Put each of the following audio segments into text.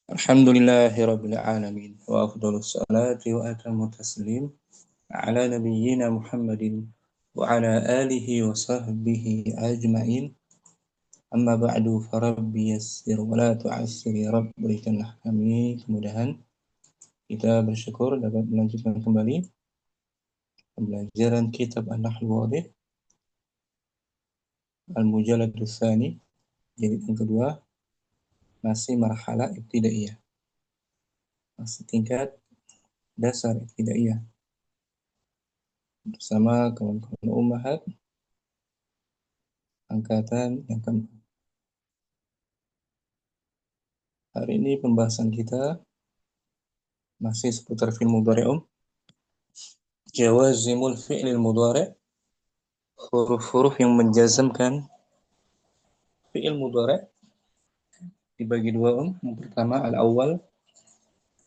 Alhamdulillahirabbil alamin wa afdhalus salati wa atamut taslim ala nabiyyina Muhammadin wa ala alihi wa sahbihi ajma'in. Amma ba'du farabbi yassir wa la tu'assir ya Rabb, berikanlah kami kemudahan. Kita bersyukur dapat melanjutkan kembali pembelajaran kitab An-Nahwu Wadih Al-Mujallad Tsani, jilid yang kedua, masih marhalah ibtidaiyah, masih tingkat dasar ibtidaiyah, bersama kawan-kawan ummahat angkatan yang keempat. Hari ini pembahasan kita masih seputar fi'il mudhari', jawazimul fi'lil mudhari', huruf-huruf yang menjazmkan fi'il mudhari' dibagi dua. Yang pertama al-awwal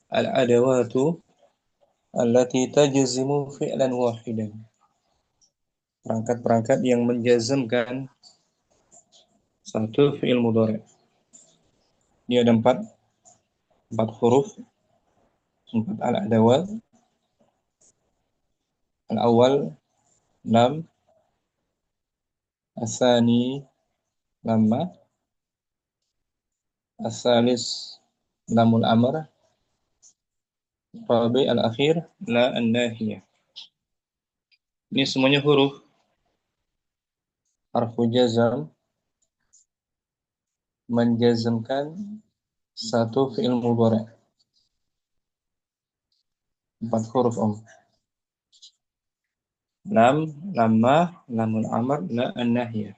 al-adawatu allati tajzimu fi'lan wahidan, perangkat-perangkat yang menjazmkan satu fi'il mudhari'. Dia ada empat huruf, empat al-adawat. Al-awwal lam, asani lamma, asalis lamul amr, rabi al-akhir la an-nahiyah. Ini semuanya huruf harfu jazam menjazmkan satu fi'il mudhari'. Empat huruf lam, lamma, lamul amr, la an-nahiyah.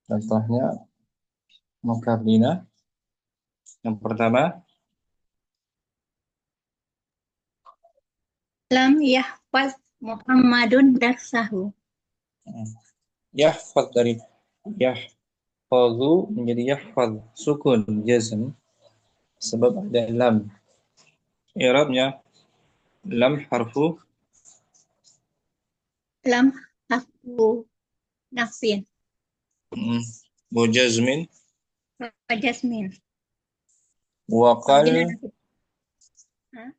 Contohnya mukardina. Yang pertama lam yahfaz Muhammadun darsahu. Yahfaz dari yahfazu menjadi yahfaz, sukun jazm sebab ada lam. I'rabnya lam harfu Nafsin mujazmin wa jasmin wa qalbun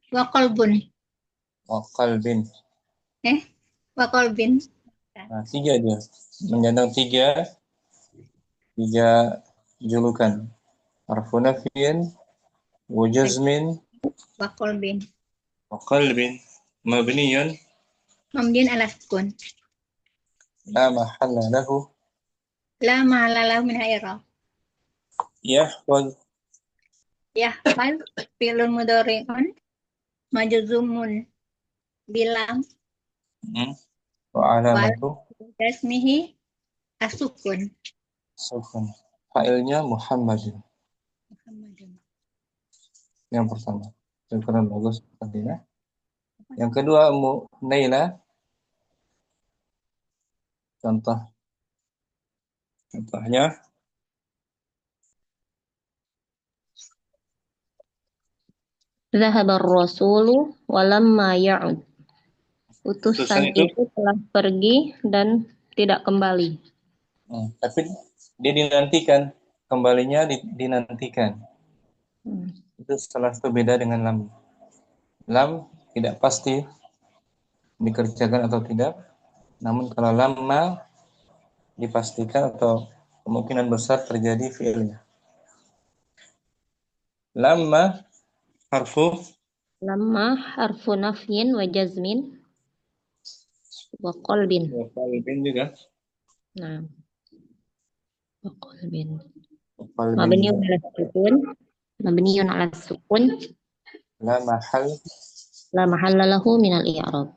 wa qalbin. wa qalbin. Nah, tiga dia menyandang tiga julukan, harfu nafyin wa jazmin wa qalbin wa qalbin mabniyun ala sukun la mahalla lahu min i'rab. yahfaz fi'lun mudhari'un majzumun bilam wa alamatu jasmihi as-sukun. sukun. Fa'ilnya Muhammadin. Yang pertama, kurang bagus artinya. Yang kedua Naila. Contohnya Zahabar rasulu walamma ya'ud. Utusan itu telah pergi dan tidak kembali. Tapi dia dinantikan, kembalinya dinantikan. Itu salah satu beda dengan lam. Lam tidak pasti dikerjakan atau tidak. Namun kalau lamma dipastikan atau kemungkinan besar terjadi fi'ilnya. Lamma harfu nafyin wa jazmin wa qalbin. Wa qalbin juga. Nah. Wa qalbin. Mabniyun ala sukun. La mahalla lahu min al-i'rab.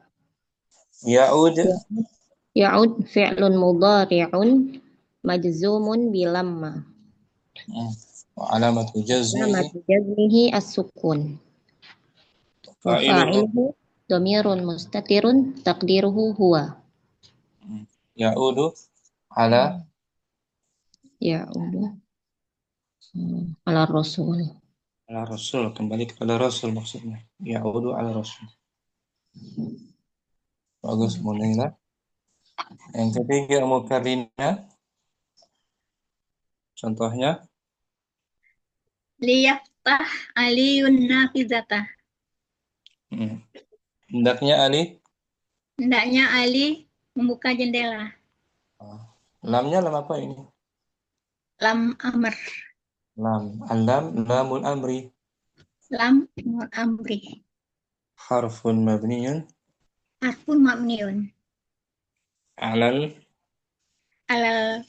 Ya'ud fi'lun mudhari'un majzumun bilamma. Wa alamatu jazmihi as-sukun. Wa fa'iluhu dhamirun mustatirun taqdiruhu huwa. Ya'udu ala rasul. Ala rasul, kembali kepada rasul maksudnya. Ya'udu ala rasul. Bagus, mulailah. Yang ketiga mukarrina. Contohnya Liyaftah Aliyun nafizatah. Hendaknya Ali. Hendaknya Ali membuka jendela. Lamnya lam apa ini? Lam amr. Lam. Alam, lamul amri. Lam amri. Harfun mabniyun. Harfun mabniun. Alal Alal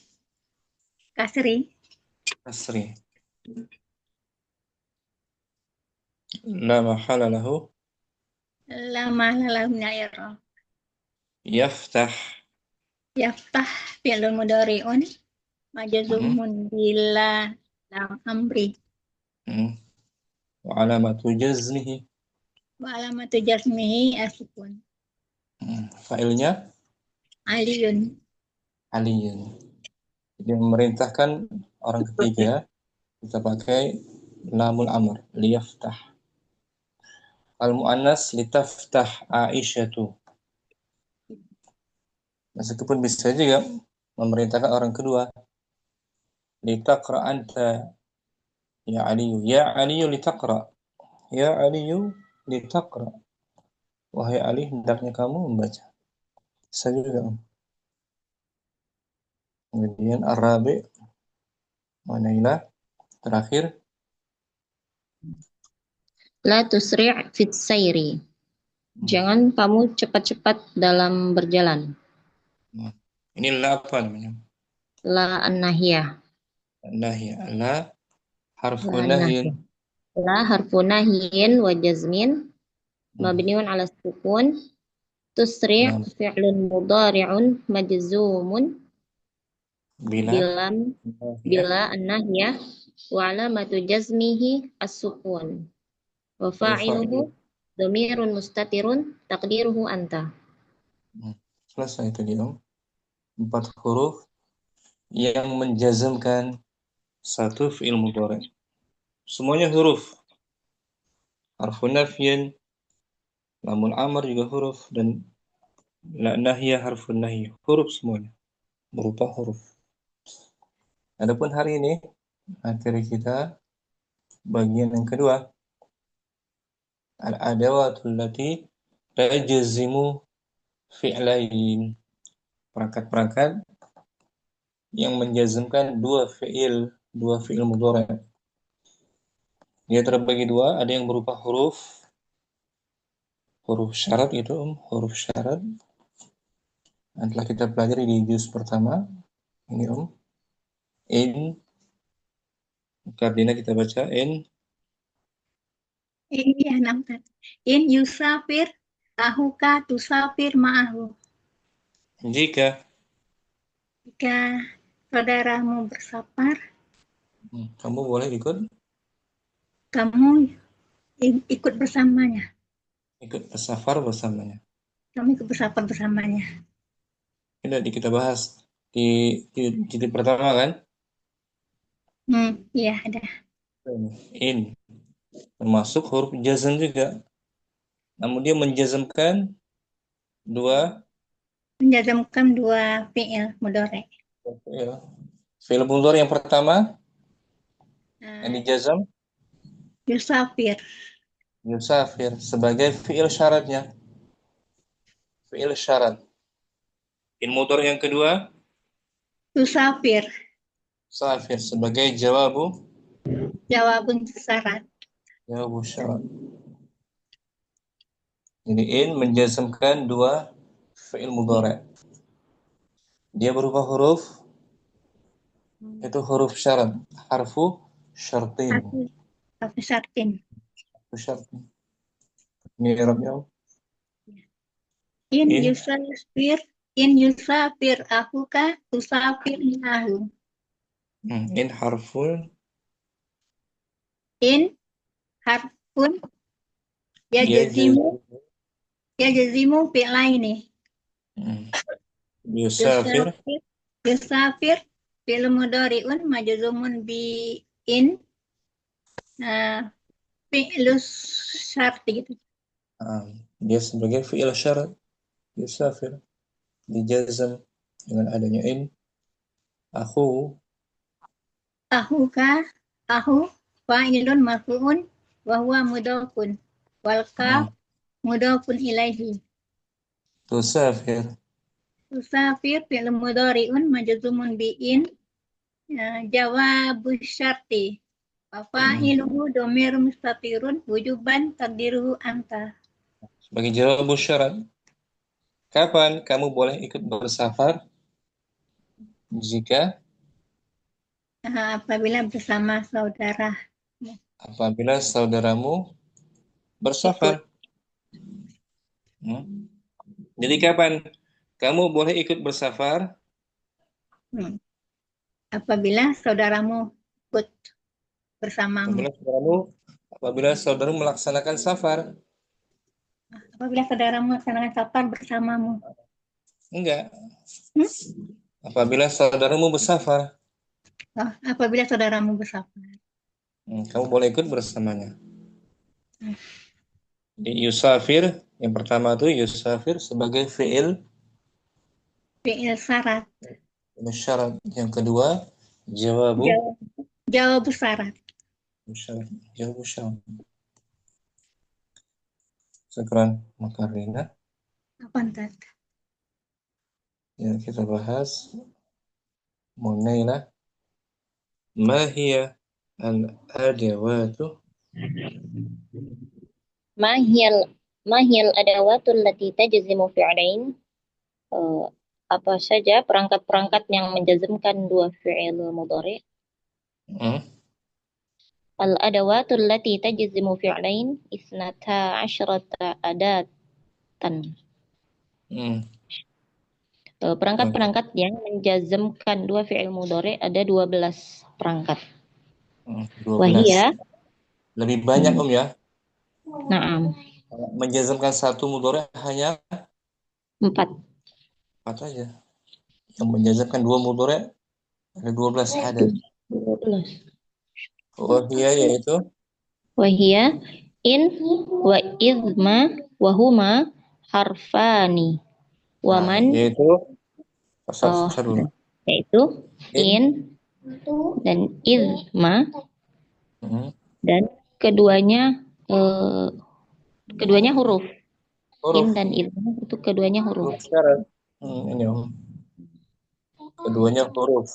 kasri. kasri. La mahala lahu. La mahala min i'rab. Yaftah. Yaftah fi'lun mudhari'un majzumun bila lam amri. Wa alamatu jazmihi. Wa alamatu jazmihi as-sukun. Failnya Aliyun. aliyun. Jadi memerintahkan orang ketiga kita pakai lamul amr, liyaftah. Al-mu'annas litaftah Aisyatu. Meskipun bisa juga memerintahkan orang kedua, litaqra anta ya Aliyu, ya Aliyu litaqra, ya Aliyu litaqra. Wahai Ali, hendaknya kamu membaca. Bisa juga. Kemudian Ar-Rabi, Wanailah, terakhir La tusri' fit sayri. Jangan kamu cepat-cepat dalam berjalan. Ini la apa namanya? La an-nahiyah. Nahi. La harfu La nahyin. an-nahiyah. La harfu nahyin wa jazmin mabniun ala sukun. Tusri' fi'lun mudhari'un majzumun Bila bila an-nahiyah wa alamatu jazmihi as-sukun. Wa fa'iluhu dhamirun mustatirun taqdiruhu anta. Selesai tadi Om. 4 huruf yang menjazmkan satu fi'il mudhari'. Semuanya huruf. Harfun nafyin, lamul amr juga huruf, dan la nahiyah harfun nahi. Huruf semuanya. Berupa huruf. Adapun hari ini materi kita bagian yang kedua. Al-adawatul lati tajzimu fi'lain. Perangkat-perangkat yang menjazmkan dua fi'il mudhari'. Dia terbagi dua, ada yang berupa huruf syarat itu huruf syarat. Yang telah kita pelajari di juz pertama. Ini in. Kardina kita baca in. Iya, nampak. In yusafir ahuka tusafir ma'ahu. Jika saudaramu bersafar, kamu boleh ikut kamu ikut bersamanya. Ikut bersafar bersamanya. Kamu ikut bersafar bersamanya. Ini kita bahas di titik pertama kan? Iya, ada. In termasuk huruf jazm juga. Namun dia menjazmkan menjazmkan dua fi'il mudhari'. Fi'il mudhari' yang pertama yang dijazm yusafir sebagai fi'il syaratnya. Fi'il syarat. Fi'il mudhari' yang kedua Tusafir sebagai jawabun syarat. Jawabu syarat. Jadi in menjazmkan dua fi'il mudhari'. Dia berupa huruf, itu huruf syarat, harfu syartin. Harfu syartin. Ini i'rabnya. In yusafir ahuka tusafir ma'ahu. In harfun ya jazimu fi'laini. Yusafir fi'l mudhari'un majzumun bi in fi'lus syarti gitu. Dia sebagai fi'il syarat yusafir dijazm dengan adanya in. Ahu fa'ilun marfu'un wa huwa mudhafun wal kaf mudhafun ilaihi. tusafir. Tusafir fi'il mudhari'un majzumun bi'in jawabus syarti. Wa fa'iluhu dhamirun mustatirun wujuban taqdiruhu anta. Sebagai jawab syarat. Kapan kamu boleh ikut bersafar? Jika Apabila bersama saudara. apabila saudaramu bersafar. Jadi kapan kamu boleh ikut bersafar? Apabila saudaramu ikut bersamamu. Apabila saudaramu melaksanakan safar. Apabila saudaramu melaksanakan safar bersamamu. Enggak. Apabila saudaramu bersafar. Apabila saudaramu bersafar. Kamu boleh ikut bersamanya. Di yusafir, yang pertama itu yusafir sebagai fi'il syarat. Syarat. Yang kedua jawab syarat. Jawab syarat. Sekarang Makarina. Apa entar? Ya, kita bahas Munaila. Ma hiya al-adawatu? Ma hiyal adawatul lati tajzimu fi'lain. Apa saja perangkat-perangkat yang menjazmkan dua fi'il mudhari'? Al-adawatul lati tajzimu fi'lain isnata asyrata adatan. Perangkat-perangkat yang menjazmkan dua fi'il mudhari' ada 12 perangkat. 12. Wahia Lebih banyak ya. Naam. Menjazmkan satu mudhari' hanya 4 aja. Yang menjazmkan dua mudhari' ada 12 ada. 12. Wahia yaitu Wahia in wa idma wa huma harfani. Waman yaitu yaitu in dan idma dan keduanya huruf. In dan idma itu keduanya huruf. Syarat. Ini keduanya huruf.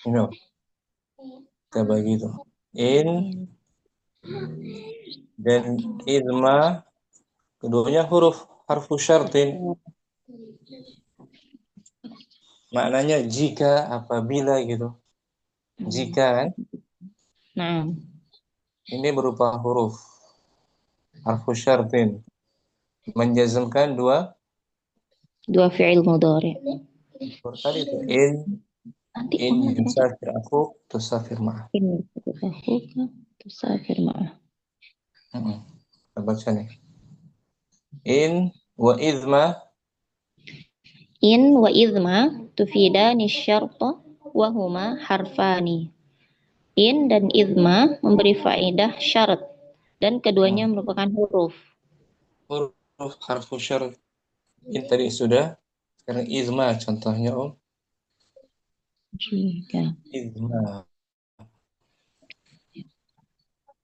Ini kita bagi itu. In dan idma keduanya huruf harfu syartin. Maknanya jika, apabila gitu. Jika kan? Nah. Ini berupa huruf harfu syartin. Menjazmkan dua fi'il mudhari'. Tadi itu in yusafir aku tusafir ma'ah. In yusafir aku tusafir ma'ah. Kita baca nih. In wa idma tufidani syarta wa huma harfani. In dan idma memberi faedah syarat dan keduanya merupakan huruf. Huruf harfu syarat. In tadi sudah. Sekarang idma contohnya Jika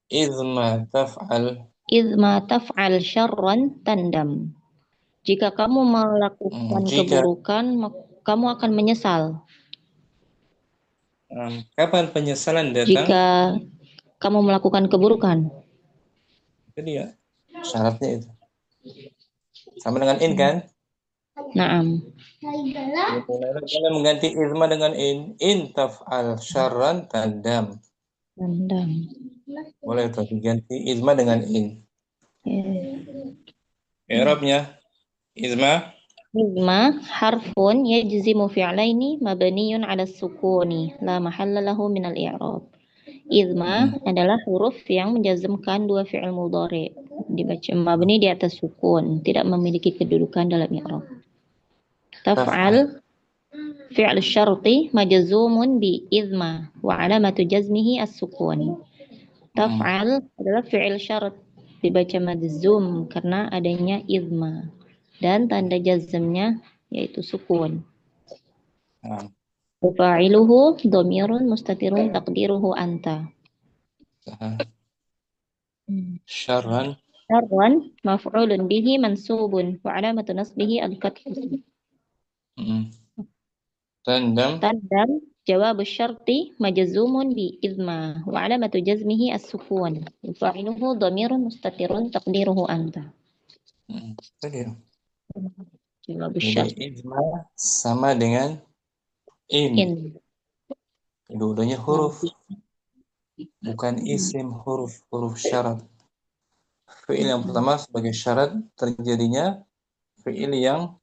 idma taf'al syarran tandam. Jika kamu melakukan keburukan, kamu akan menyesal. Kapan penyesalan datang? Jika kamu melakukan keburukan. Jadi ya, syaratnya itu. Sama dengan in kan? Naam. Kalau mengganti idma dengan in taf'al syarran tandam. Boleh tuh diganti idma dengan in. I'rabnya idma harfun yajzimu fi'laini mabniyun 'ala sukuni la mahalla lahu min al-i'rab. Idma adalah huruf yang menjazmkan dua fi'il mudhari', dibaca mabni di atas sukun, tidak memiliki kedudukan dalam i'rab. Taf'al fi'il syarti majzumun bi idma wa 'alamatu jazmihi as-sukun. Taf'al adalah fi'il syarat, dibaca majzum karena adanya idma dan tanda jazmnya yaitu sukun. Fa'iluhu dhamirun mustatirun taqdiruhu anta. Syarran. Syarran maf'ulun bihi mansubun wa alamatu nasbihi al-fathah. Tandam. Tandam jawab syarti majzumun bi idma wa alamatu jazmihi as-sukun. Fa'iluhu dhamirun mustatirun taqdiruhu anta. Tadi. Jawab Jadi syarti idma sama dengan in. in. Kedua-duanya huruf, bukan isim, huruf syarat. Fi'il yang pertama sebagai syarat terjadinya fi'il yang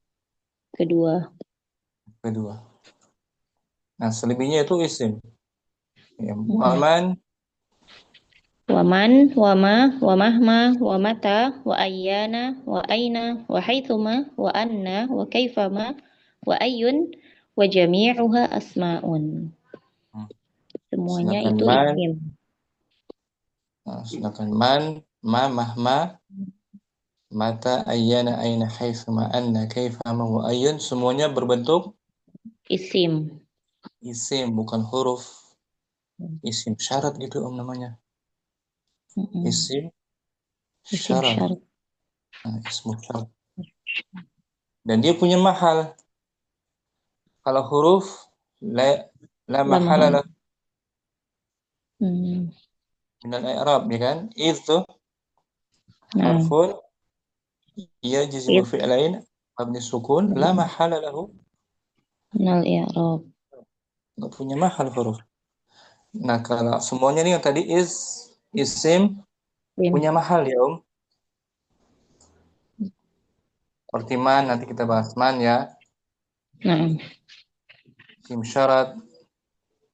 Kedua. Nah, selebihnya itu isim. Ya, waman, Waman, wama, wamahma, wamata, wa ayyana, wa aina, wa haithuma, wa anna, wa kaifama, wa ayyun, wa jami'uha asma'un. Semuanya sedangkan itu man, isim. sedangkan man, ma, mahma, mata, ayyana, aina, haithuma, anna, kaifama, wa ayyun, semuanya berbentuk Isim. isim, bukan huruf. Isim syarat gitu namanya. Isim Isim syarat. syarat. Nah, ismu syarat. Dan dia punya mahal. Kalau huruf la mahala mahal. lahu min al-i'rab, ya kan? Itu harfun yajzimu fi'lain mabni sukun la mahala lahu min al-i'rab. Nggak punya mahal huruf. Nah, kalau semuanya nih yang tadi isim punya mahal ya, Seperti man, nanti kita bahas man ya. Isim syarat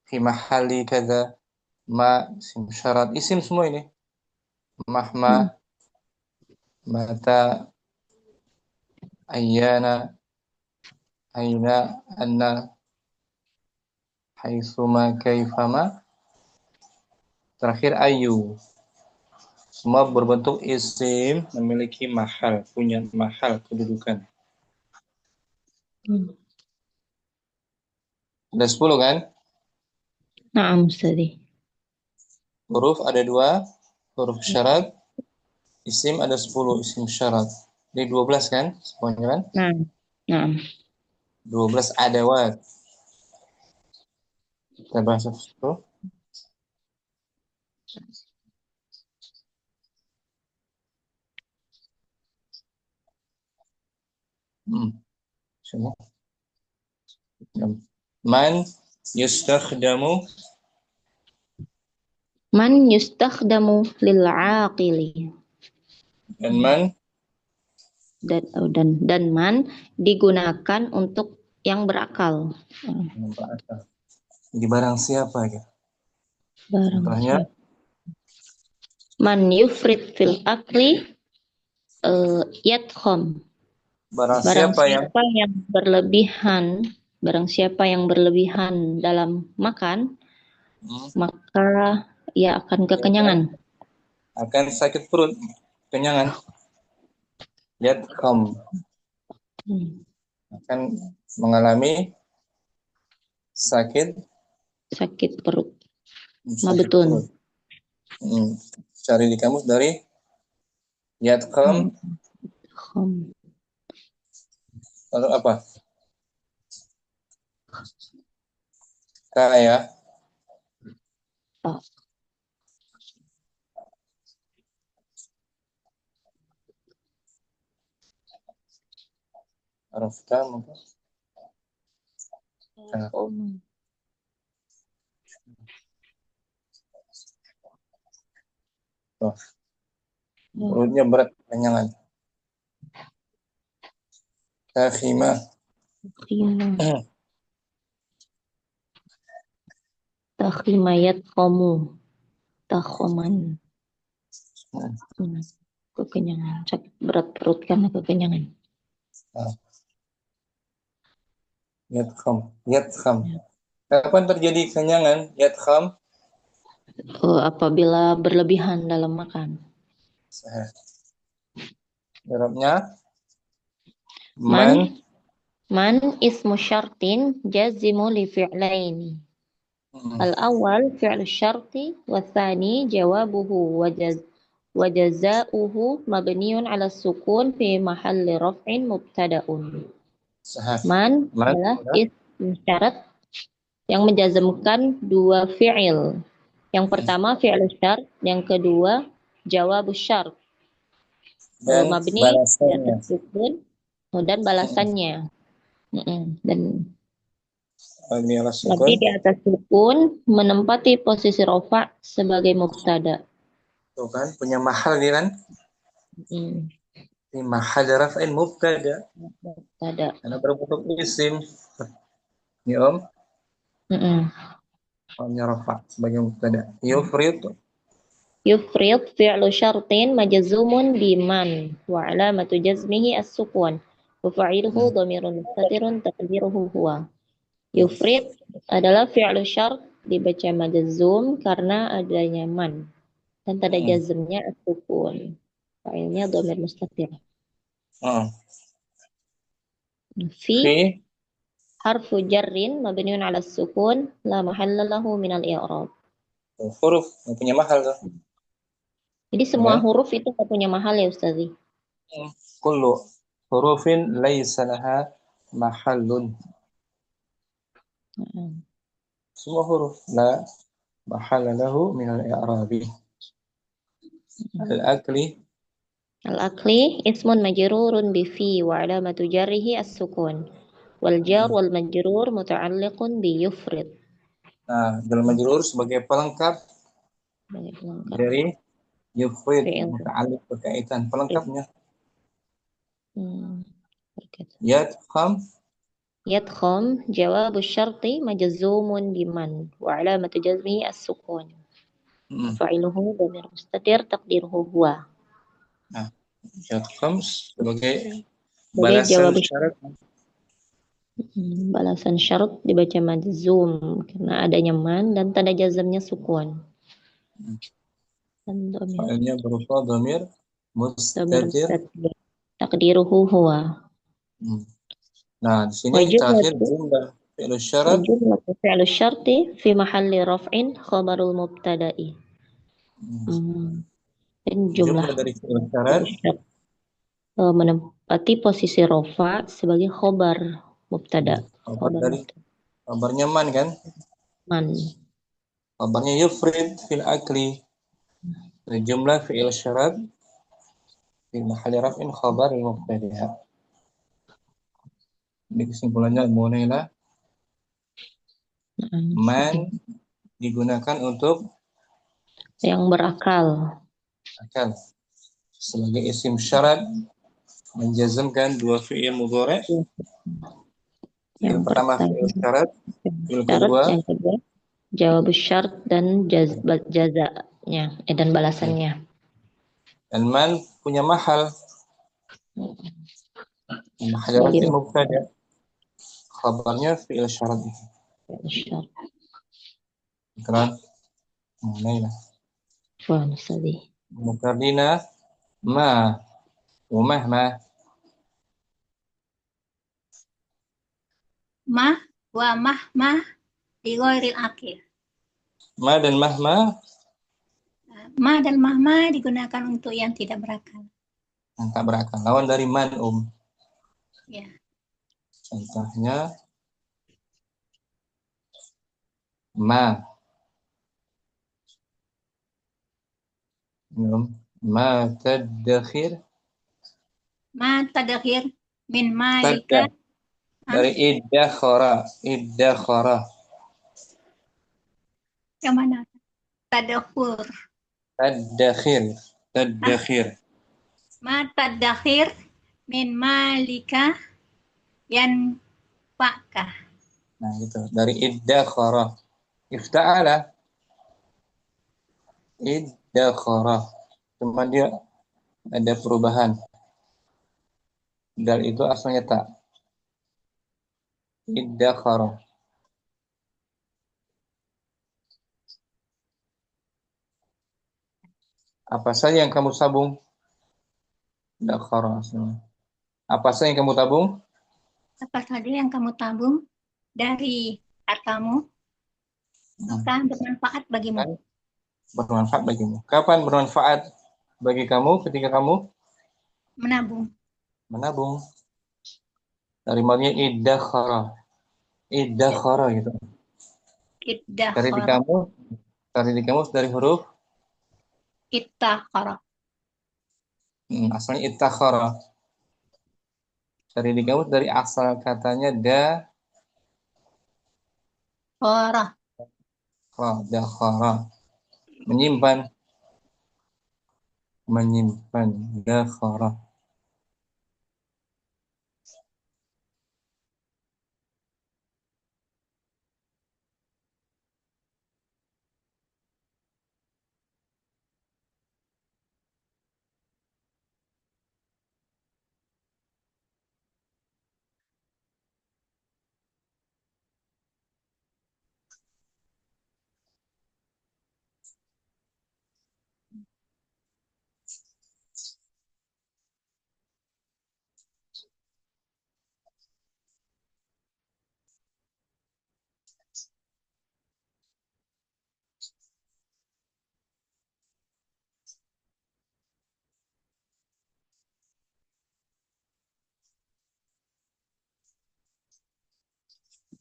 fi mahali kada, ma isim syarat, isim semua ini. Mahma, mata, ayyana, aina, anna, haitsuma, kaifama. Terakhir ayu. Semua berbentuk isim, memiliki mahal, punya mahal kedudukan. Ada 10 kan? Naam, Ustaz. Huruf ada 2, huruf syarat. Isim ada 10, isim syarat. Jadi 12 kan? Semuanya kan? Naam. 12 adawat. Kita bahas satu. Man yustakhdamu lil aqili. Dan man digunakan untuk yang berakal. Jadi barang siapa ya? Contohnya man yufrid fil akli yadkham. Barang siapa yang berlebihan dalam makan, maka ia akan kekenyangan. Akan sakit perut, kenyangan. Yadkham. Akan mengalami sakit perut. Mabetun. Cari di kamus dari yadkham. Lalu apa? Kaya. Arafta mungkin. Perutnya berat, kenyangan. Takhima. Takhimayat kamu. Takhoman. Kekenyangan. Sakit berat perut karena kekenyangan. Yadkham. Kapan terjadi kenyangan? Yadkham. Apabila berlebihan dalam makan. Irabnya man Man ismu syartin jazimu li fi'laini. Al-awwal fi'lu syarti wa tsani jawabuhu wa jazaa'uhu mabniun 'ala sukun fi mahalli raf'in mubtada'un. Sahih. Man Man adalah adalah ism syarat yang menjazmkan dua fi'il. Yang pertama fi'il syart, yang kedua jawab syart. dan Mabni di balasannya. atas sukun dan balasannya. Dan Mabni ala mabni sukun. di atas sukun menempati posisi rofa sebagai mubtada. Tuh kan, punya mahal nih kan. Mm, Di mahal raf'in mubtada. Mubtada. Karena berbentuk isim. Ini Om. Mm-mm. Omnya rafa sebagai mubtada. Yufrid. Yufrid fi'lu syartin majzumun biman wa alamatu jazmihi as-sukun wa fa'iluhu dhamirun mustatirun taqdiruhu huwa. Yufrid adalah fi'lu syart dibaca majzum karena adanya man dan tanda jazmnya as-sukun. Fa'ilnya dhamir mustatir. Fi Fi. harfu jarrin mabniun 'ala sukun la mahalla lahu minal i'rab. Huruf yang punya mahal tuh. Jadi semua Ya. huruf itu nggak punya mahal ya Ustazi? Kullu hurufin laisa laha mahallun. Semua huruf la mahalla lahu min al-i'rabi. Al-akli. Al-akli ismun majrurun bi fi wa alamatu jarrihi as-sukun. Wal jar wal majrur muta'alliqun bi yufrid. Nah, jar majrur sebagai pelengkap Sebagai pelengkap dari yufrid, fi'il. muta'alliq berkaitan pelengkapnya. Berkata. Yadkham. Yadkham jawabu syarti majzumun biman wa alamatu jazmihi as-sukun. Fa'iluhu dhamir mustatir taqdiruhu huwa. Nah, yadkham sebagai Sebagai balasan jawab syarat. Balasan syarat dibaca majzum karena adanya man dan tanda jazamnya sukun. Dan dhamir Failnya berupa dhamir mustatir. Taqdiruhu huwa. Nah, di sini terakhir jumlah fi'il syarat. Jumlah fi'il syarti fi mahalli raf'in khabarul mubtada'i. Dan jumlah dari fi'il syarat menempati posisi rofa sebagai khobar mubtada. Kabarnya man kan? Man. Kabarnya yufrid fil akli. Jumlah fi'il syarat fi mahalli raf'in khabar mubtada. Ini kesimpulannya Munaila, man digunakan untuk yang berakal. Akal. Sebagai isim syarat menjazmkan dua fi'il mudhari'. Yang pertama fi'il syarat, yang kedua jawab syarat dan jazanya dan balasannya. Dan man punya mahal. Mahal raf'in mubtada. Khabarnya fi'il syarat itu. Keren. Munaila. Wah, Ustazi. Mukardina ma wa wa mahma di ghairil akil. Ma dan mahma. Ma dan mahma digunakan untuk yang tidak berakal. Yang tak berakal. Lawan dari man Ya. Contohnya ma. Ma tadakhir. Ma tadakhir min malika. Dari iddakhara. Yang mana? Tadakhur. Tadakhir. Ma tadakhir min malika yan pakah. Nah, gitu. Dari iddakhara. Ifta'ala. Iddakhara. Cuma dia ada perubahan. Dal itu asalnya tak. Iddakhara. Apa saja yang kamu sabung? Iddakhara asalnya. Apa saja yang kamu tabung? apa saja yang kamu tabung dari hartamu, maka bermanfaat bagimu. Kan bermanfaat bagimu. Kapan bermanfaat bagi kamu? Ketika kamu Menabung. menabung. Dari maknanya iddakhara. Iddakhara gitu. Dari di Iddakhara. kamu, dari huruf Ittakhara. asalnya ittakhara. Dari di kamu dari asal katanya Khara. dakhara. Menyimpan, dakhara.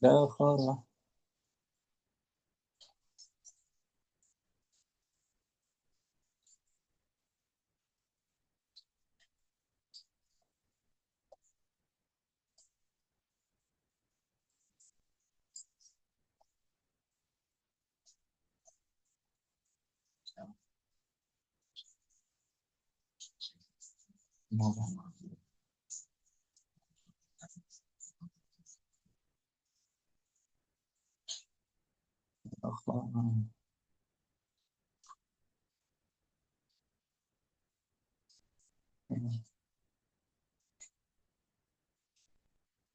Dakhara. Dakhara.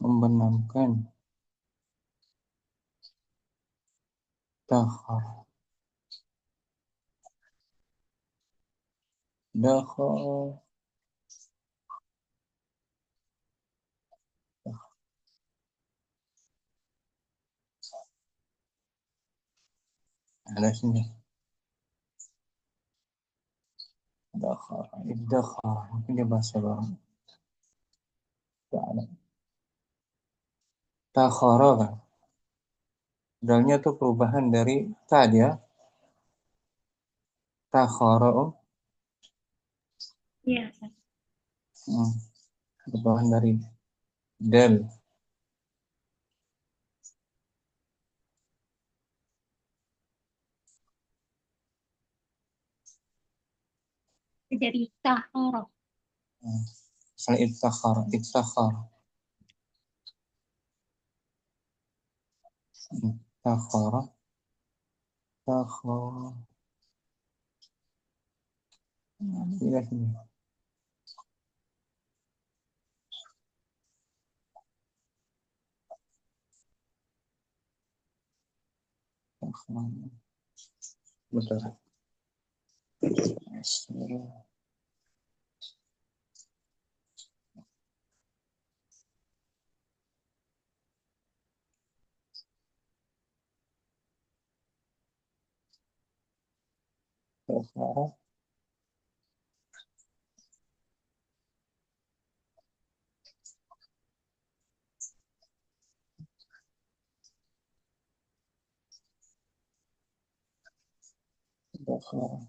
Membenamkan. Dakhara. Dakhara. Ada sini. Dakhara. Iddakhara. Mungkin dia bahasa baru. Takhara kan. Dalnya tuh perubahan dari tadi ya. Takhara. Iya. Perubahan dari dal. Jadi takhara. Misalnya ittakhara. Ittakhara. Takhara. Takhara. Lihat sini. Takhara. Betul. Takhara. Takhara.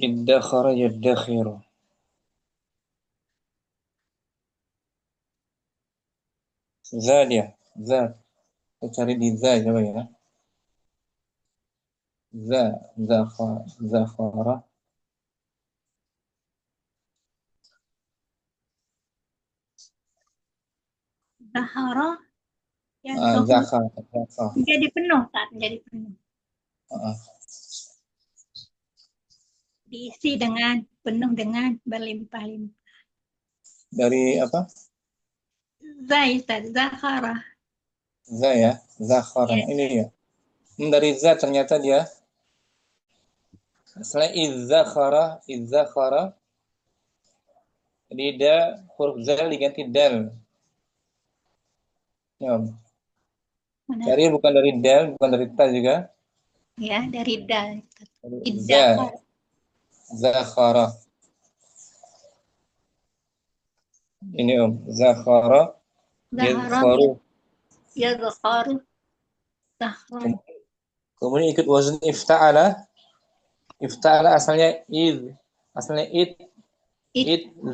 Iddakhara yaddakhiru. Za dia. Za. Kita cari di za coba ya. Za. Zakhara. Zahara. Ya, Zakhara. Zakhara. jadi penuh kan? Jadi penuh. Diisi dengan penuh dengan berlimpah-limpah. Dari apa? Zahara. Za ya. Zakhara. Ya. Ini ya. Dari za ternyata dia Asalnya idzakhara. Jadi huruf zal diganti dal. Ya. Mana? Cari bukan dari dal, bukan dari ta juga. Ya, dari dal. Dari Idzakar. zakhara. Ini zakhara Zahara. yadkharu. Yadkharu. Zahra. Kemudian ikut wazn ifta'ala. Ifta'ala asalnya id. Asalnya id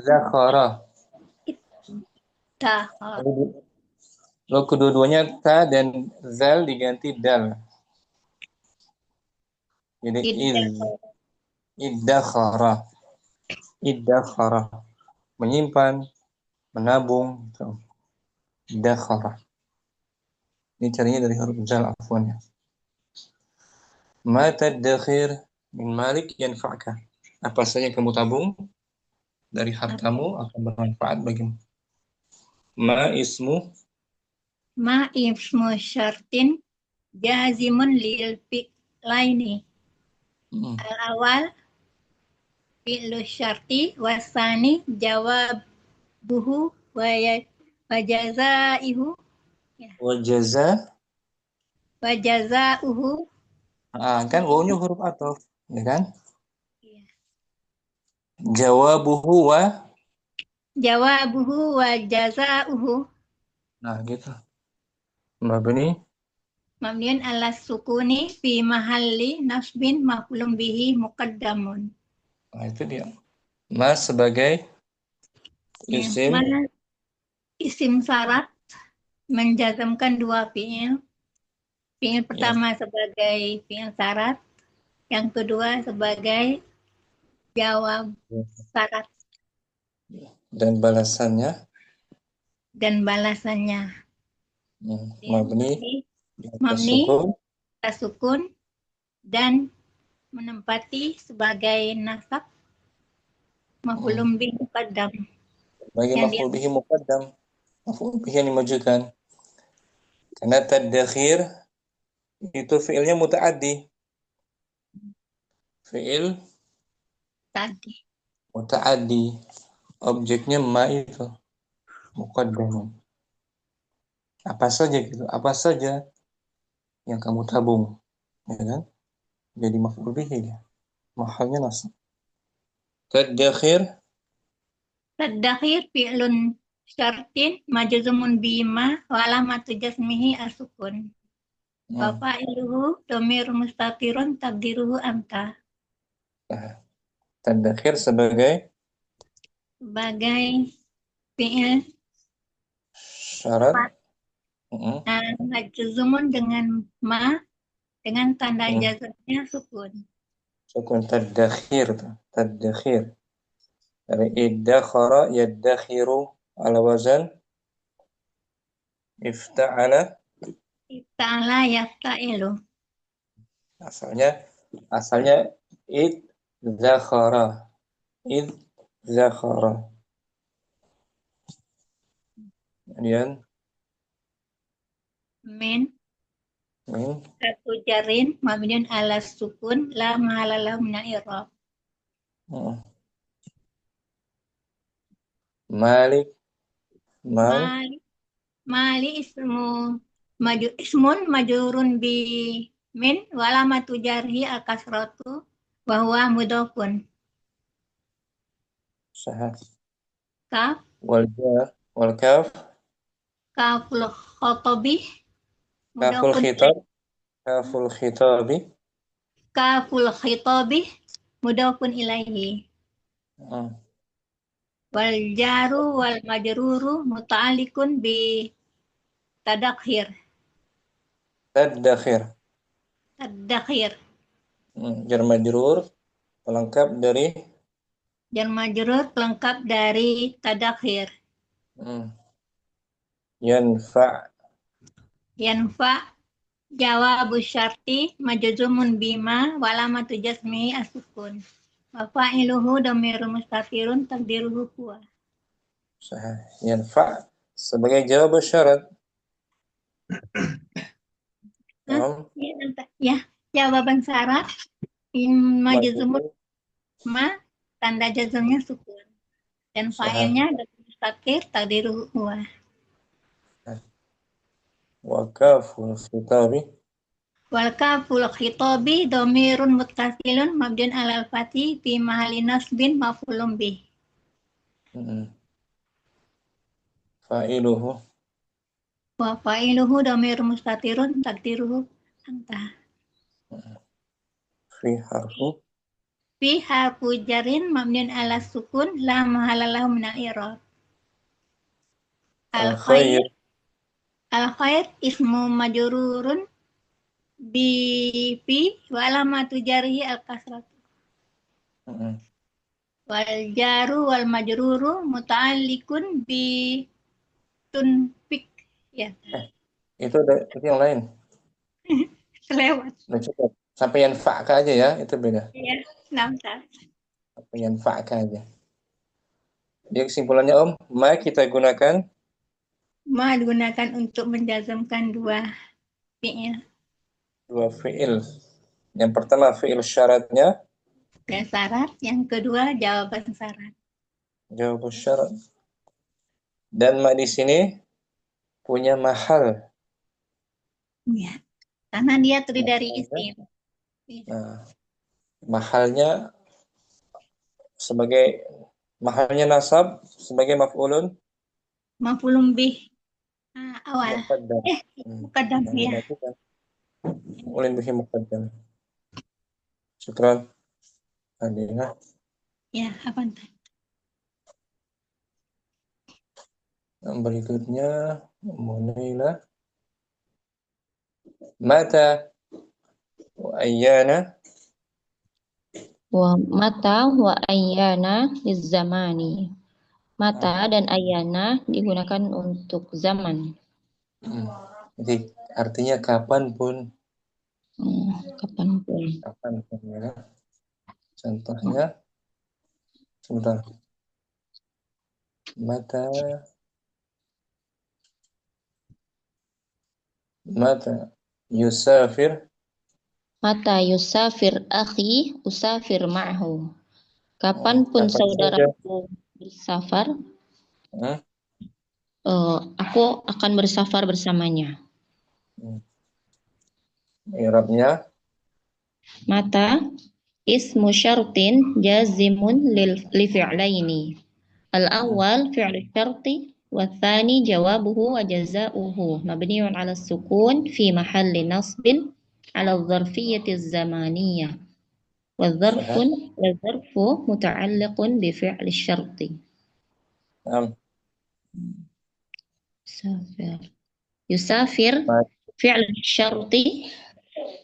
zakhara. Idzakar. Lalu kedua-duanya ta dan zal diganti dal. Jadi iddakhara. Iddakhara. Menyimpan, menabung. Iddakhara. Ini caranya dari huruf zal afwan ya. Ma tadakhir min malik yanfa'ka. Apa saja yang kamu tabung dari hartamu akan bermanfaat bagimu. Ma ismu Ma ismu syartin jazimun lil fi'laini. Al-awal fi'lu syarti wasani jawabuhu wa jazaihu wa jaza. wa jazauhu. Kan wawunya huruf ataf, ya kan? Iya. Jawabuhu wa. Jawabuhu wa jazauhu Nah, gitu. Mabni mabniun ala sukuni fi mahalli nasbin maf'ulun bihi muqaddamun. Nah, itu dia. Ma sebagai isim. Mana isim syarat menjazamkan dua fi'il. Fi'il pertama sebagai fi'il syarat, yang kedua sebagai jawab syarat Dan balasannya mabni sukun. sukun dan menempati sebagai nasab maf'ulun bihi muqaddam. Bagi maf'ul bihi muqaddam. Maf'ul bihi yang dimajukan. Karena tadakhir itu fi'ilnya muta'addi. Fi'il Tadi muta'addi. Objeknya ma itu muqaddam. Apa saja gitu. Apa saja yang kamu tabung, ya kan? Jadi maf'ul bihi dia. Mahalnya nasab. Tadakhir fi'lun syartin majzumun bima wa alamatu jazmihi as-sukun. Wa fa'iluhu dhamir mustatirun taqdiruhu anta. tadakhir sebagai fi'il syarat. Majzumun dengan ma dengan tanda jazmnya sukun. Sukun tadakhir. Tadakhir. Dari iddakhara yaddakhiru ala wazan ifta'ala. Ifta'ala yafta'ilu. Asalnya idzakhara. Idzakhara. Kemudian Min satu jarin mabniun ala sukun la mahalalah minal i'rab. Malik Mali ismun majurun bi min walamatu jarhi al-kasratu wa huwa mudhafun. Sahih. Kaf wal kaf kaful khotobi kaful khitabi mudhafun ilaihi. Wal jaru wal majruru muta'alliqun bi tadakhir. Jar majrur pelengkap dari tadakhir. Yanfa jawabu syarti majzumun bima walamatu jazmi as-sukun. Wa fa'iluhu dhamirun mustatirun taqdiruhu huwa. Sahih. Yanfa sebagai jawab syarat. Ya, jawaban syarat Majzumut majzum ma tanda jazmnya sukun dan sahih. fa'ilnya dhamir mustatir takdiruhu huwa. Wa kaful khitabi Wal kaful khitabi dhamirun muttasilun mabniun alal fathi fi mahalli nasbin maf'ulun bih. fa'iluhu Wa fa'iluhu dhamirun mustatirun takdiruhu anta. fi harfu Fi harfu jarrin mabniun ala sukun la mahala lahu minal i'rab. Al al-khair khair ismu majrurun bi fi wa alamatu jarhi al kasratu. Wal jaru wal majruru muta'alliqun bi tunfik. Ya, itu yang lain. kelewat. Udah cukup. Sampai yang fa'ka aja ya, itu beda. Ya, nampak. Sampai yang fa'ka aja. Jadi kesimpulannya Om, ma kita gunakan Ma digunakan untuk menjazmkan dua fi'il. dua fi'il. Yang pertama fi'il syaratnya, Dan syarat, yang kedua jawaban syarat. jawab syarat. Dan ma di sini punya mahal. Ya, karena dia terdiri dari isim. Nah, mahalnya mahalnya nasab sebagai maf'ulun Maf'ulun bih awal. muqaddam. Muqaddam ya. Ulin bihi muqaddam. Syukran. Adina. Ya, apa entar? Yang berikutnya Munaila. Mata wa ayyana Wa mata wa ayyana lizzamani. Mata dan ayyana digunakan untuk zaman. Jadi artinya kapanpun. Kapanpun. Kapanpun ya. Contohnya sebentar. Mata yusafir. Mata yusafir akhi usafir ma'hu. Kapanpun Kapan saudaraku bersafar, aku akan bersafar bersamanya. I'rabnya Mata ismu syartin jazimun li fi'laini. Al-awwal fi'lu syarti wa tsani jawabuhu wa jazaohu mabniun 'ala sukun fi mahalli nasbin 'ala adh-dharfiyyati az-zamaniyah. والظرف متعلق بفعل الشرط. يسافر فعل الشرط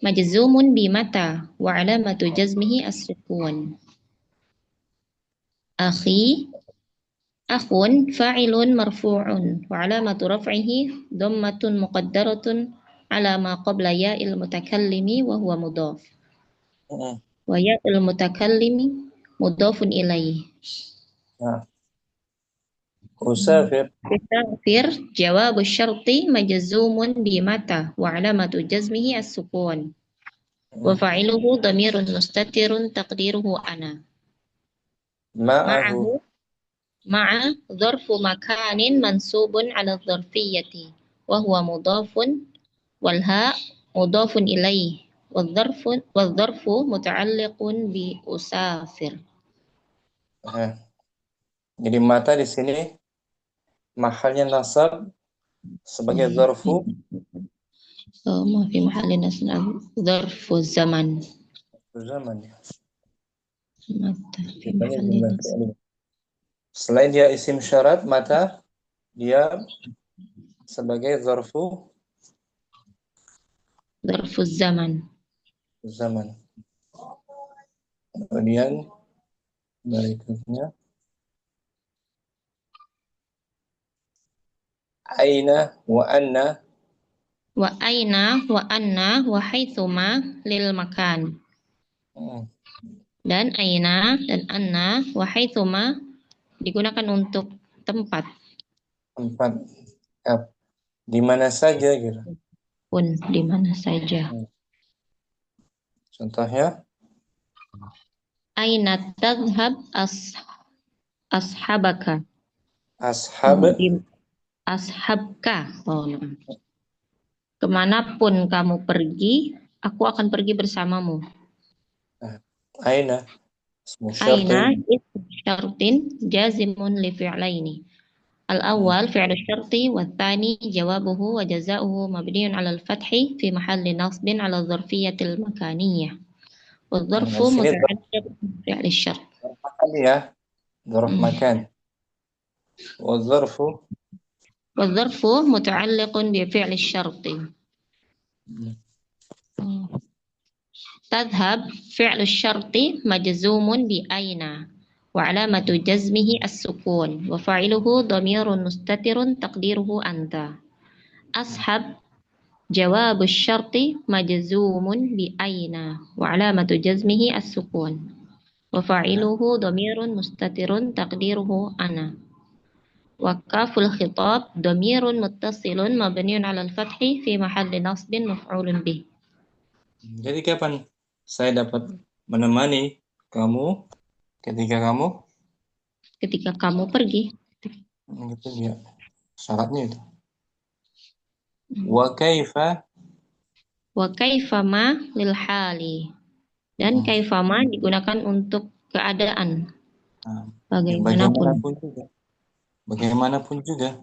مجزوم بمتى وعلامة جزمه السكون. أخ فاعل مرفوع وعلامة رفعه ضمة مقدرة على ما قبل ياء المتكلم وهو مضاف. وياء المتكلم مضاف إليه. أسافر جواب الشرط مجزوم بمتى وعلامة جزمه السكون. وفاعله ضمير مستتر تقديره أنا. مع ظرف مكان منصوب على الظرفية وهو مضاف والهاء مضاف إليه والظرف متعلق بأسافر. Jadi mata di sini mahalnya nasab sebagai zarfu. ما في محل نصب ظرف الزمن. Zaman ya. متى في محل نصب. Selain dia isim syarat, mata dia sebagai zarfu zaman. Kemudian berikutnya aina wa anna wa haitsuma lil makan. Dan aina dan anna wa haitsuma digunakan untuk tempat. Di mana saja gitu. Pun di mana saja. Contohnya Aina tadhhab ashabaka. Ashab. Ashabka. Oh, maaf. Kemanapun kamu pergi, aku akan pergi bersamamu. Aina. Ismu Aina syartin. ismu syartin jazimun li fi'laini. Al-awwal fi'lu syarti wa tsani jawabuhu wa jazaohu mabniun 'ala al-fathi fi mahalli nasbin 'ala dzarfiyyatil makaniyah. Wa dzarfu Di sini muta'alliq bi fi'li syart. dzarf makan ya. Dzarf makan. Wa dzarfu. Wa dzarfu muta'alliqun bi fi'li syarti. تذهب فعل الشرط مجزوم بأين وعلامة جزمه السكون وفاعله ضمير مستتر تقديره أنت. أصحب جواب الشرط مجزوم بأين وعلامة جزمه السكون وفاعله ضمير مستتر تقديره أنا. وكاف الخطاب ضمير متصل مبني على الفتح في محل نصب مفعول به. Jadi kapan saya dapat menemani kamu ketika kamu pergi? Gitu dia. Syaratnya itu. Wa kaifa ma lil hali. Dan kaifa ma digunakan untuk keadaan. Bagaimanapun. Bagaimanapun juga.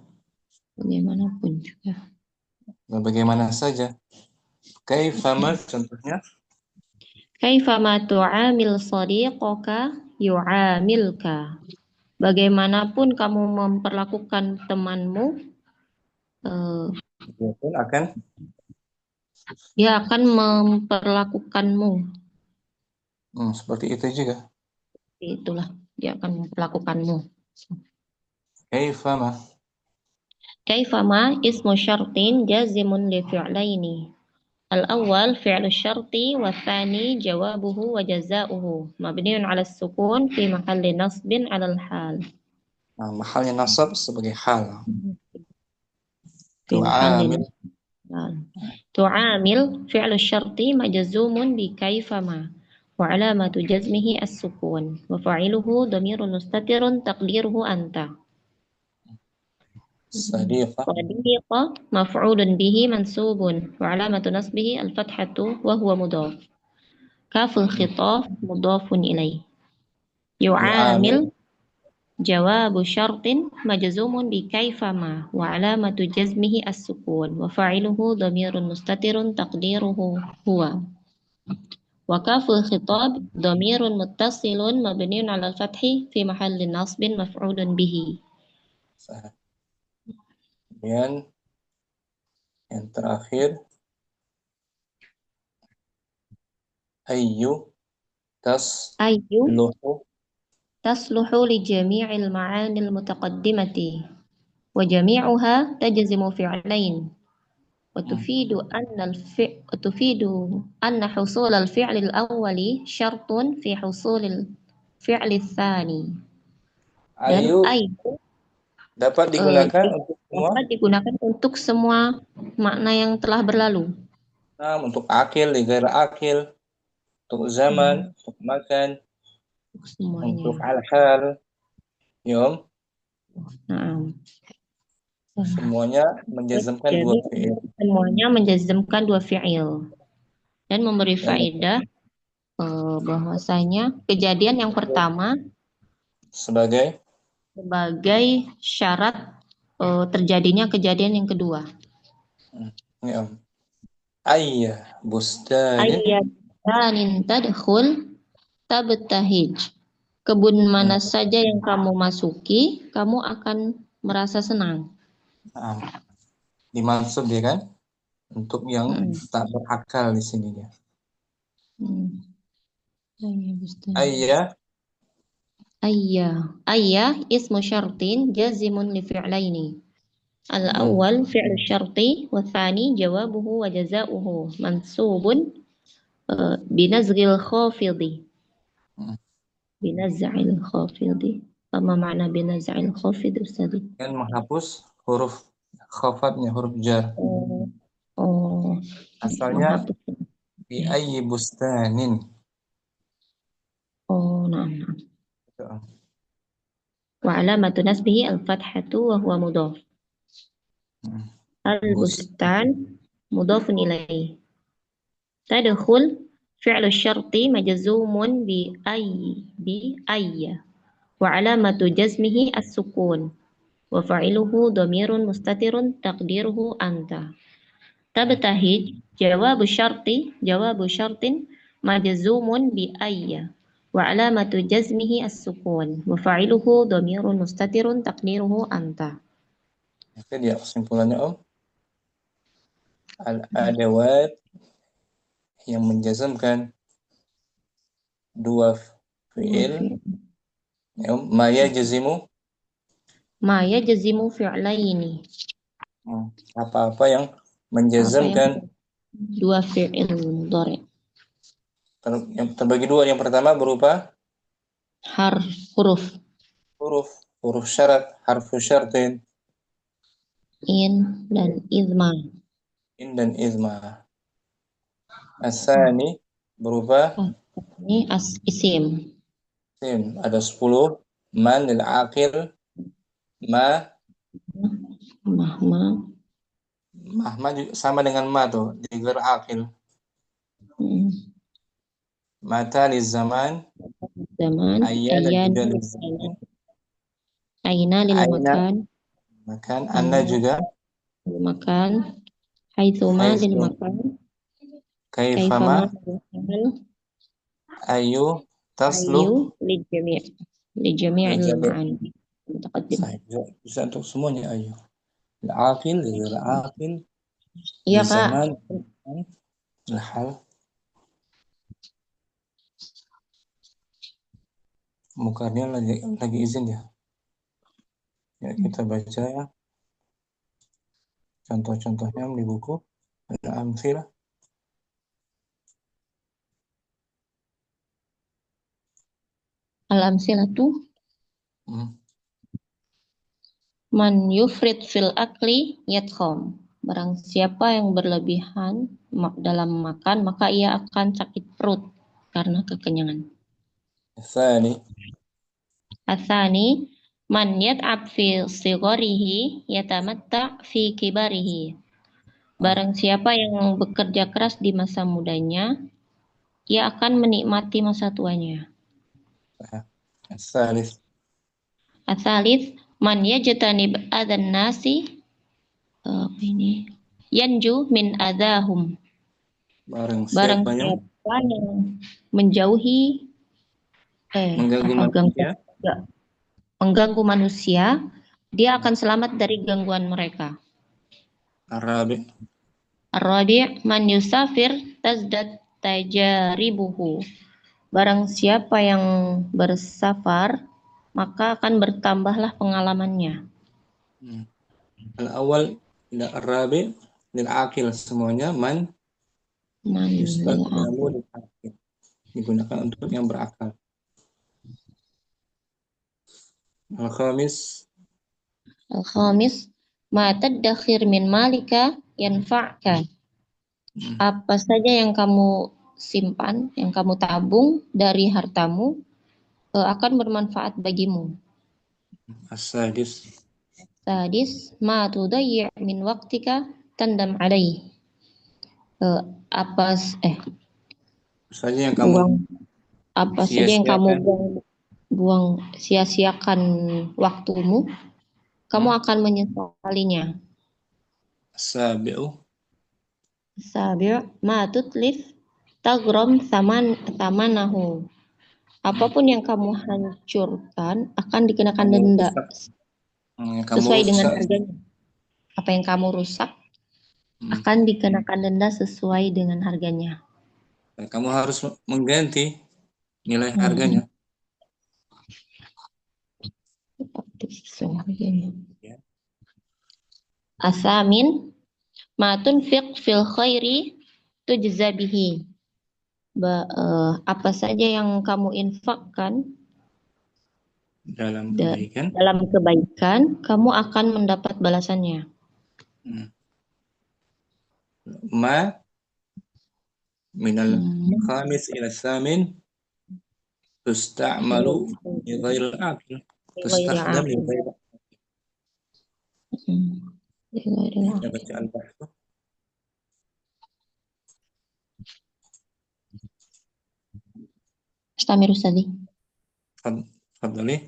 Bagaimana saja. Kaifa ma contohnya? Kaifa ma tu'amil sadiqaka yu'amilka. Bagaimanapun kamu memperlakukan temanmu, dia akan memperlakukanmu. Seperti itu juga. Itulah, dia akan memperlakukanmu. Kaifa ma. Kaifa ma ismu syartin jazimun li fi'laini. Al-awwal fi'lu syarti wa tsani jawabuhu wa jazaohu mabniun 'ala sukun fi mahalli nasbin 'ala al-hal. Mahalnya nasab sebagai hal. Tu'amil fi'lu syarti majzumun bi kaifa ma wa 'alamatu jazmihi as-sukun wa fa'iluhu dhamirun mustatirun taqdiruhu anta. Sadiqa maf'ulun bihi mansubun wa 'alamatu nasbihi al-fathatu wa huwa mudhaf. Kaful khitab mudhafun ilaih. Yu'amil jawabu syartin majzumun bi kaifa ma wa 'alamatu jazmihi as-sukun wa fa'iluhu dhamirun mustatirun taqdiruhu huwa. Wa kaful khitab dhamirun muttasilun mabniun 'ala al-fathi fi mahalli nasbin maf'ulun bihi. Kemudian yang terakhir ayyu tasluhu li jami'il ma'anil mutaqaddimati wa jami'uha tajzimu fi'lain wa tufidu anna husul al-fi'l al-awwali syartun fi husul al-fi'l al-thani. Dan ayyu dapat digunakan untuk semua makna yang telah berlalu. Untuk akil, ghair akil, untuk zaman, untuk makan, untuk al-hal, yom. Semuanya menjazmkan dua fi'il. Semuanya menjazmkan dua fi'il. Dan memberi faedah bahwasanya kejadian yang pertama sebagai syarat terjadinya kejadian yang kedua. Ayya bustanin tadkhul tabtahij. Kebun mana saja yang kamu masuki, kamu akan merasa senang. Dimaksud dia kan untuk yang tak berakal di sini dia. Ayya ismu syartin jazimun li fi'laini. Al-awwal fi'lu syarti wa tsani jawabuhu wa jazaohu mansubun binazghil khafidhi. Binaz'il khafidhi. Apa makna binaz'il khafidhi Ustaz? Kan menghapus huruf khafadnya, huruf jar. Asalnya bi ayyi bustanin. Oh, na'am, na'am. Wa alamatu nasbihi al-fathatu wa huwa mudhaf. Al-bustan mudhafun ilaih. Tadkhul fi'lu syarti majzumun bi ayya. Wa alamatu jazmihi as-sukun. Wa fa'iluhu dhamirun mustatirun taqdiruhu anta. Tabtahij jawabu syartin majzumun bi ayya. Wa alamatu jazmihi as-sukun. Wa fa'iluhu dhamirun mustatirun taqdiruhu anta. Itu dia kesimpulannya Om. Al-adawat yang menjazmkan dua fi'il. Ya, Om. Ma yajzimu fi'laini. Apa-apa yang menjazmkan dua fi'il mudhari. Yang terbagi dua. Yang pertama berupa huruf syarat, harfu syartin, in dan izma. Asani berupa Ini isim. Ada 10. Man lil aqil, mahma sama dengan ma tuh, digelar aqil. Mata liz zaman, ayyana juga liz zaman, aina lil makan, anna juga lil makan, haitsuma lil makan, kaifama ayu tasluh li jami'il ma'ani mutaqaddim. Bisa untuk semuanya ayu. Al-aqil, al-aqil, Iya, Kak. zaman, al-hal. Mukanya lagi izin ya. Ya, kita baca ya. Contoh-contohnya di buku. Ada amsilah. Al-amsilatu man yufrid fil akli yatkham. Barang siapa yang berlebihan dalam makan, maka ia akan sakit perut karena kekenyangan. Asani man yat'ab fi sigharihi yatamatta fi kibarihi. Barang siapa yang bekerja keras di masa mudanya, ia akan menikmati masa tuanya. Asalis man yajtanib adan nasi yanju min adahum. Barang siapa yang menjauhi mengganggu manusia, dia akan selamat dari gangguan mereka. Ar-rabi' man yusafir tazdad tajaribuhu. Barang siapa yang bersafar, maka akan bertambahlah pengalamannya. Al-awwal ila ar-rabi' lil aqil, semuanya man yustaqbalu lil aqil, digunakan untuk yang berakal. Al-khamis ma tadakhir min malika yanfa'ka. Apa saja yang kamu simpan, yang kamu tabung dari hartamu akan bermanfaat bagimu. As-sadis ma tudayyi' min waqtika tandam alaih. Apa saja yang kamu buang sia-siakan waktumu, kamu akan menyesalinya. Sabi'u ma tutlif taghram samanahu. Apapun yang kamu hancurkan akan dikenakan denda sesuai dengan harganya. Apa yang kamu rusak akan dikenakan denda sesuai dengan harganya. Kamu harus mengganti nilai harganya. Asamin ma tunfiq fil khairi tujza bihi. Apa saja yang kamu infakkan dalam kebaikan, kamu akan mendapat balasannya. Ma minal khamis ila samin tusta'malu li ghairil aqil. Tustakhdam li ghairil aqil. Baca al-bahth. Istamir Ustazi. Tafadhali.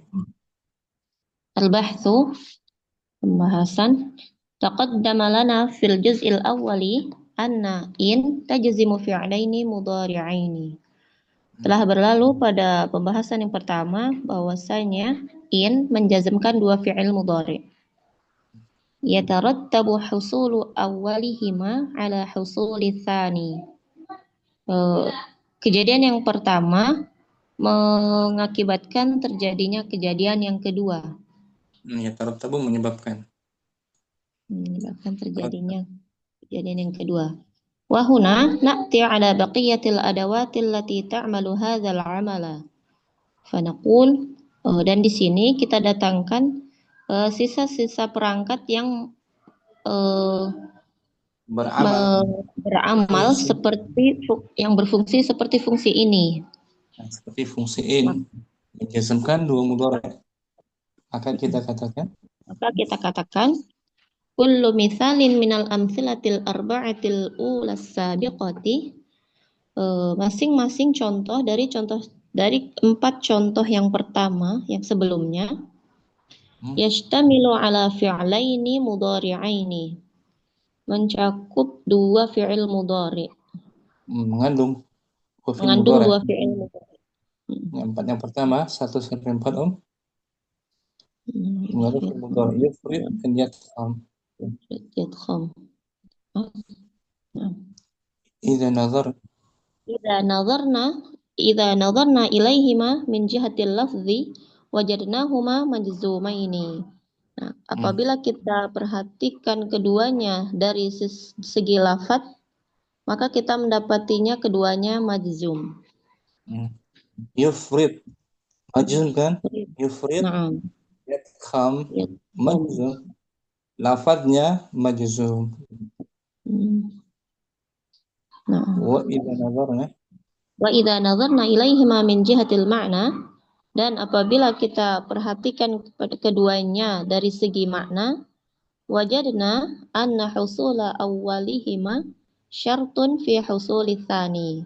Al-bahthu, pembahasan. Taqaddama lana fil juz'il awwali anna in tajzimu fi'laini mudhari'aini. Telah berlalu pada pembahasan yang pertama bahwasanya in menjazmkan dua fi'il mudhari'. Yatarattabu husulu awwalihima ala husuli tsani. Kejadian yang pertama mengakibatkan terjadinya kejadian yang kedua. Yatarattabu menyebabkan Terjadinya kejadian yang kedua. Wa huna na'ti ala baqiyatil adawatil lati ta'malu hadzal 'amala. Fanaqul, dan di sini kita datangkan sisa-sisa perangkat yang beramal seperti yang berfungsi seperti fungsi ini. Seperti fungsi in menjazmkan dua mudhari'. Maka kita katakan kullu mithalin minal amsilatil arba'atil ulas sabiqati, masing-masing contoh dari 4 contoh yang pertama yang sebelumnya, yashtamilu ala fi'laini mudhari'aini, mencakup dua fi'il mudhari', mengandung dua fi'il mudhari'. Yang pertama 1 sampai 4 mengandung fi'il mudhari', yufrid dan yadkham. Idza nazarna ilaihima min jihatil lafzi wajadnahuma majzumaini. Nah, apabila kita perhatikan keduanya dari segi lafaz, maka kita mendapatinya keduanya majzum. Yufrid majzum kan? Yufrid yadkham majzum. Lafadznya majzum. Wa idza nazarna ilaihima min jihatil ma'na, dan apabila kita perhatikan kepada keduanya dari segi makna, wajadna anna husula awwalihima syartun fi husuli tsani.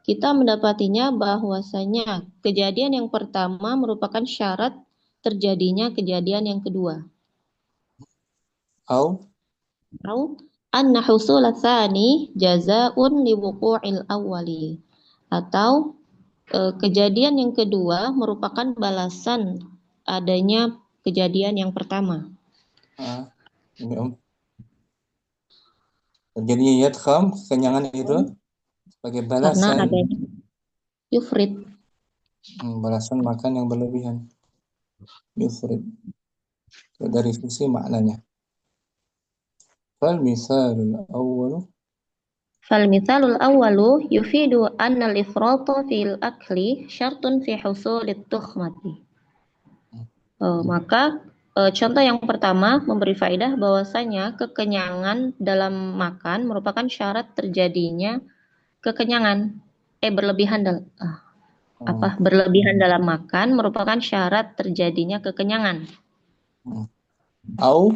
Kita mendapatinya bahwasanya kejadian yang pertama merupakan syarat terjadinya kejadian yang kedua. Au anna husul tsani jazaa'un li wuqu'il awwali, atau kejadian yang kedua merupakan balasan adanya kejadian yang pertama. Jadi yadkham, kekenyangan itu sebagai balasan karena adanya yufrid, balasan makan yang berlebihan. Yufrid dari sisi maknanya. Fal-mithalul awwalu yufidu anna al-ifrata fil akli syartun fi husulit tukhmati. Maka contoh yang pertama memberi faedah bahwasanya kekenyangan dalam makan merupakan syarat terjadinya kekenyangan. Berlebihan dalam makan merupakan syarat terjadinya kekenyangan. Au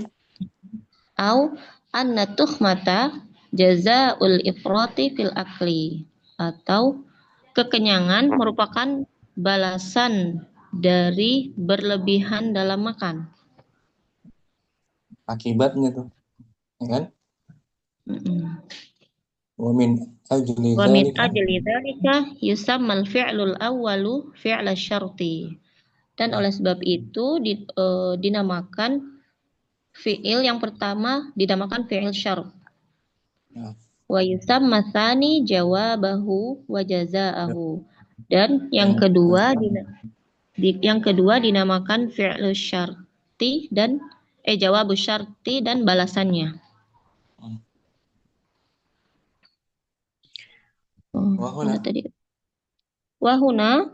anna tukhmata jazaa'ul ifrati fil akli, atau kekenyangan merupakan balasan dari berlebihan dalam makan. Akibatnya tuh, ya kan? Wa min ajli dzalika yusammal fi'lul awwalu fi'la syarti. Dan oleh sebab itu dinamakan fi'il yang pertama dinamakan fi'il syarat. Wa yusamma tsani jawabahu wa jazaa'ahu. Dan yang kedua dinamakan fi'lu syarti dan jawabu syarti dan balasannya. Wahuna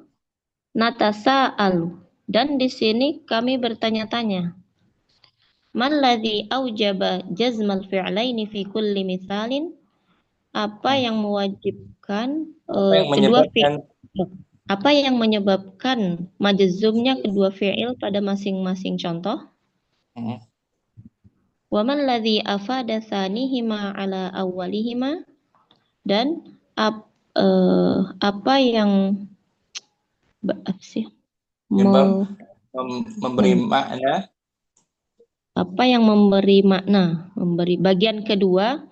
natasa'alu, dan di sini kami bertanya-tanya. Man ladzi aujaba jazmal fi'laini fi kulli mithalin, apa yang mewajibkan kedua fi'il, Apa yang menyebabkan majzumnya kedua fi'il pada masing-masing contoh? Hmm. Wa man ladzi afada tsanihima ala awwalihima, dan apa yang apa sih? Penyebab memberi Hmm. makna Apa yang memberi makna, memberi bagian kedua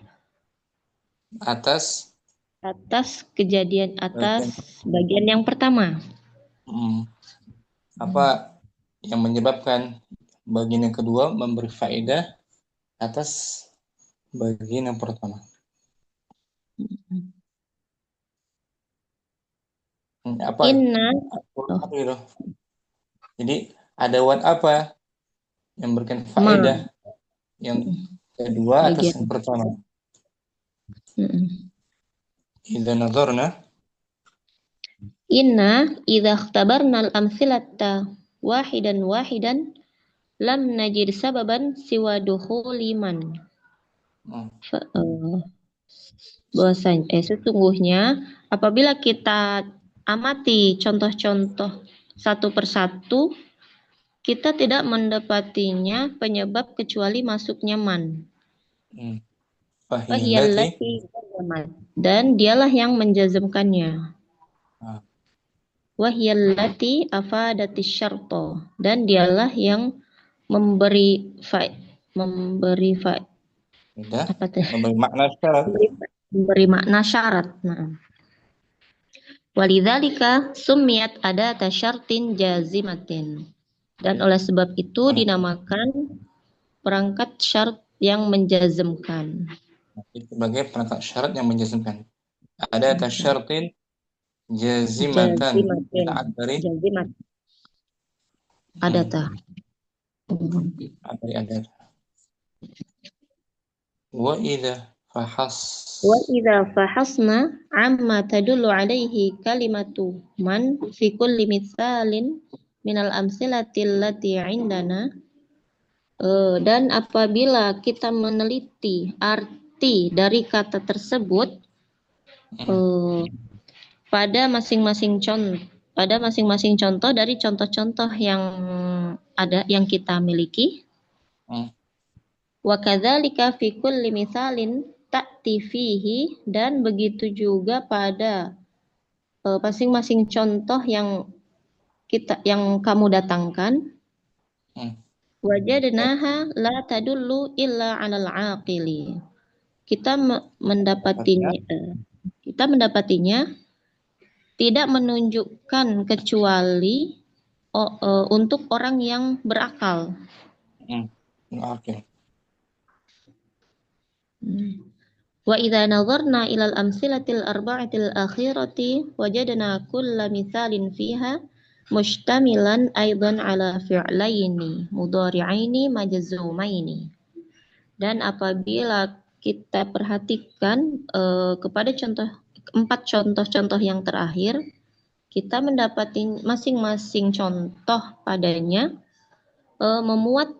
atas atas kejadian bagian bagian yang pertama. apa yang menyebabkan bagian yang kedua memberi faedah atas bagian yang pertama. Apa Inna apa gitu? Jadi ada wat apa yang memberikan ma faedah yang kedua atas bagian. yang pertama. Mm-mm. Idza nazarna Inna idza ikhtabarna al-amthilata wahidan lam najid sababan siwa dukhuli man. Sesungguhnya apabila kita amati contoh-contoh satu persatu, kita tidak mendapatinya penyebab kecuali masuknya man. fahiyallati Dan dialah yang menjazmkannya. Wahiyallati afadati syarto, dan dialah yang memberi memberi makna syarat. memberi makna syarat. Nah. Walidzalika summiyat adata syartin jazimatin. Dan oleh sebab itu dinamakan perangkat syarat yang menjazmkan. Sebagai perangkat syarat yang menjazmkan. Ada tasyartin jazimatan. Dari adata. Dari adata. Wa idza fahasna amma tadullu alaihi kalimatu man fi kulli mithalin minal amsilatil lati indana, dan apabila kita meneliti arti dari kata tersebut pada masing-masing contoh dari contoh-contoh yang ada yang kita miliki. Wa kadzalika fi kulli mithalin ta'ti fihi, dan begitu juga pada masing-masing contoh yang kamu datangkan. Wajadnaha la tadullu illa 'alal 'aqili. Kita mendapatinya tidak menunjukkan kecuali untuk orang yang berakal. Wa idza nazarna ilal amsilatil arba'atil akhirati wajadna kulla mithalin fiha mustamilan aidan ala fi'laini mudhari'aini majzumaini. Dan apabila kita perhatikan kepada empat contoh-contoh yang terakhir, kita mendapati masing-masing contoh padanya memuat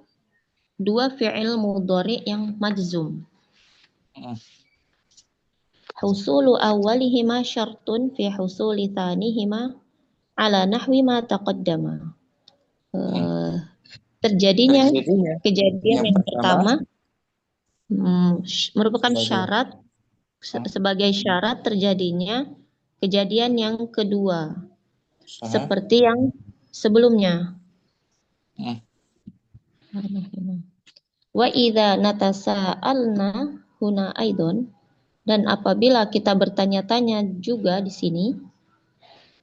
dua fi'il mudhari yang majzum. Husulu awalihima syartun fi husuli thanihima ala nahwi ma taqaddama. Terjadinya kejadian yang pertama merupakan syarat sebagai syarat terjadinya kejadian yang kedua seperti yang sebelumnya. Wa idza natasaalna huna aidon, dan apabila kita bertanya-tanya juga di sini,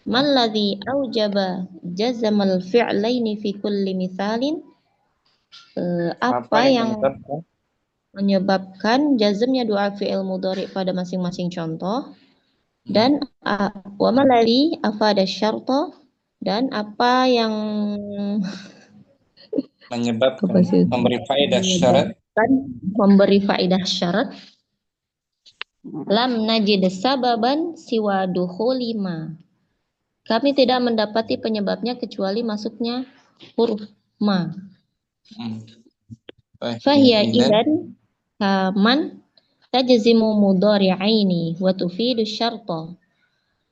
man ladzi aujaba jazamal fi'laini fi kulli mithalin, apa yang menyebabkan jazmnya dua fi'il mudhari pada masing-masing contoh, dan wa ma ladzi afada syarta, dan apa yang menyebabkan memberi faedah syarat, lam najid sababan siwa dukhuli ma. Kami tidak mendapati penyebabnya kecuali masuknya huruf ma. Fahiya idzan kaman tajzimu mudhari'aini wa tufidu syarta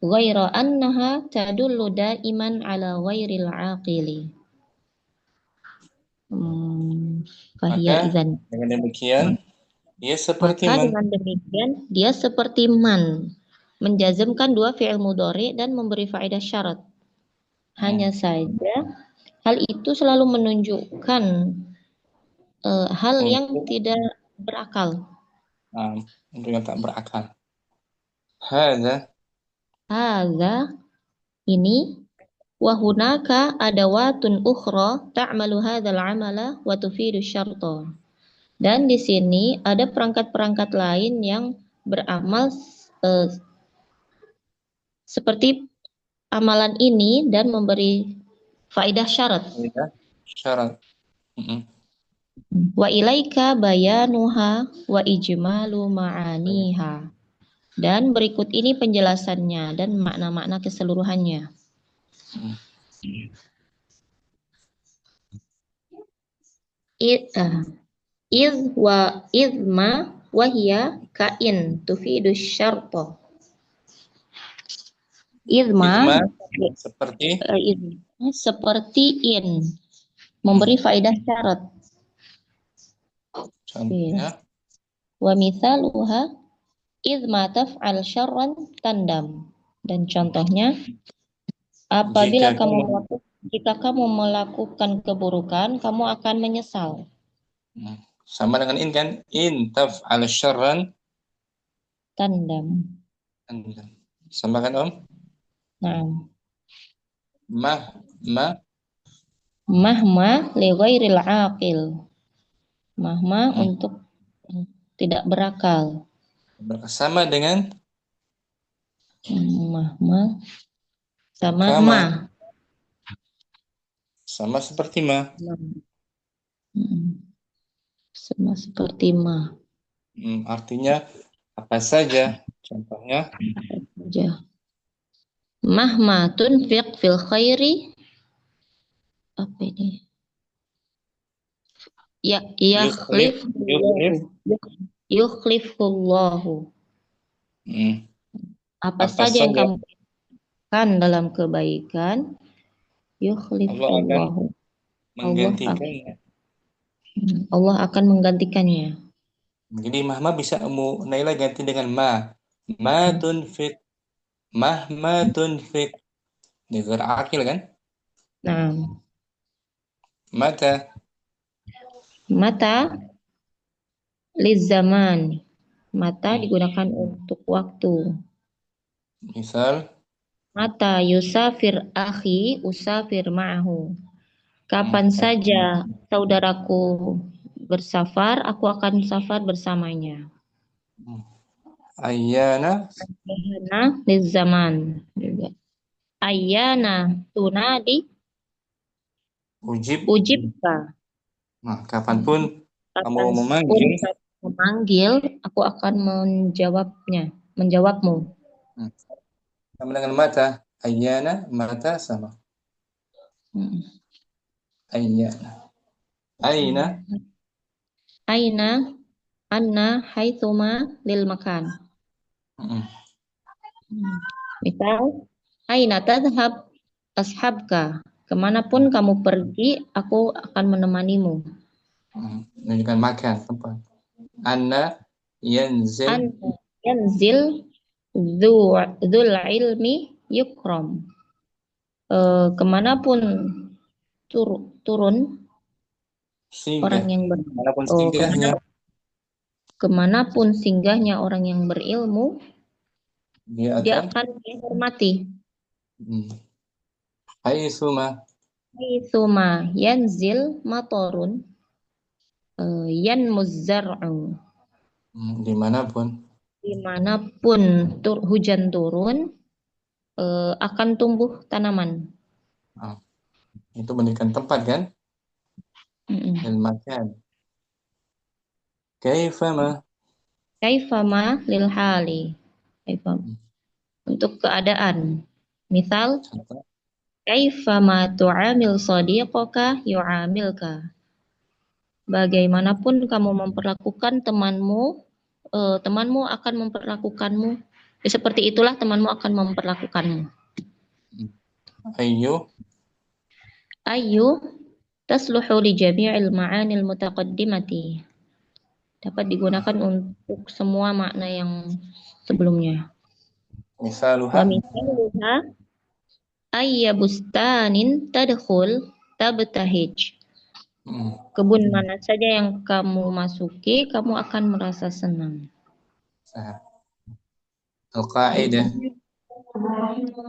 ghaira annaha tadullu daiman ala ghairil aqili. Fahiya Maka idzan. dengan demikian dia seperti Maka man. dengan demikian dia seperti man, menjazmkan dua fi'il mudhari dan memberi faedah syarat. Hanya saja hal itu selalu menunjukkan hal yang tidak berakal. Untuk yang tak berakal. Hadza ini wa hunaka adawatun ukhra ta'malu hadzal amala wa tufidu syarta. Dan di sini ada perangkat-perangkat lain yang beramal seperti amalan ini dan memberi faedah syarat. Syarat. Wa ilaika bayanuha wa ijmalu ma'aniha. Dan berikut ini penjelasannya dan makna-makna keseluruhannya. Idma wahia kain tufidu syarta. Idma seperti in memberi faedah syarat. Contohnya. Wa mithaluha idma taf'al syarran tandam. Dan contohnya apabila jika kamu melakukan keburukan, kamu akan menyesal. Sama dengan in kan? In taf'al syarran tandam. Sama kan Om? Nah. Mahma li ghairil aqil. Mahma untuk tidak berakal. Sama dengan mahma sama ma. Sama seperti ma. Sama seperti ma. Artinya apa saja? Contohnya apa saja. Mahma tunfiq fil khairi. Apa ini? Yukhlifullahu. Apa saja yang kamu lakukan dalam kebaikan, yukhlifullahu. Allah akan menggantikannya. Jadi mahma bisa Naila ganti dengan ma. Ma tunfiq. Mahma tunfiq. Dengar akil kan? Nah. Mata lizaman. Mata digunakan untuk waktu. Misal mata yusafir akhi usafir ma'ahu. Kapan saja saudaraku bersafar, aku akan safar bersamanya. Ayyana lizaman juga. Ayyana tunadi ujibka. Nah, kapanpun kamu memanggil, aku akan menjawabmu. Sama dengan mata. Ayyana, mata sama. Ayyana. Aina, anna, haitsuma, lil makan. Misal, aina tadhhab ashabka. Kemanapun kamu pergi, aku akan menemanimu. Menunjukkan makan, tempat. Anna yanzil dzul ilmi yukram. Kemanapun turun orang yang kemanapun singgahnya orang yang berilmu, dia akan dihormati. Haitsuma yanzil matorun yanmuz zar'u. Dimanapun hujan turun akan tumbuh tanaman. Itu menunjukkan tempat kan? Dan makan. Kaifama lil hali. Untuk keadaan. Misal, kaifama tu'amil sadiqaka yu'amilka. Bagaimanapun kamu memperlakukan temanmu akan memperlakukanmu Seperti itulah temanmu akan memperlakukanmu. Ayu Ayu tasluhu li jami'il ma'anil mutaqaddimati. Dapat digunakan untuk semua makna yang sebelumnya. Wa misaluha. misaluha ayya bustanin tadkhul tabtahij. Kebun mana saja yang kamu masuki, kamu akan merasa senang. Al-qa'idah.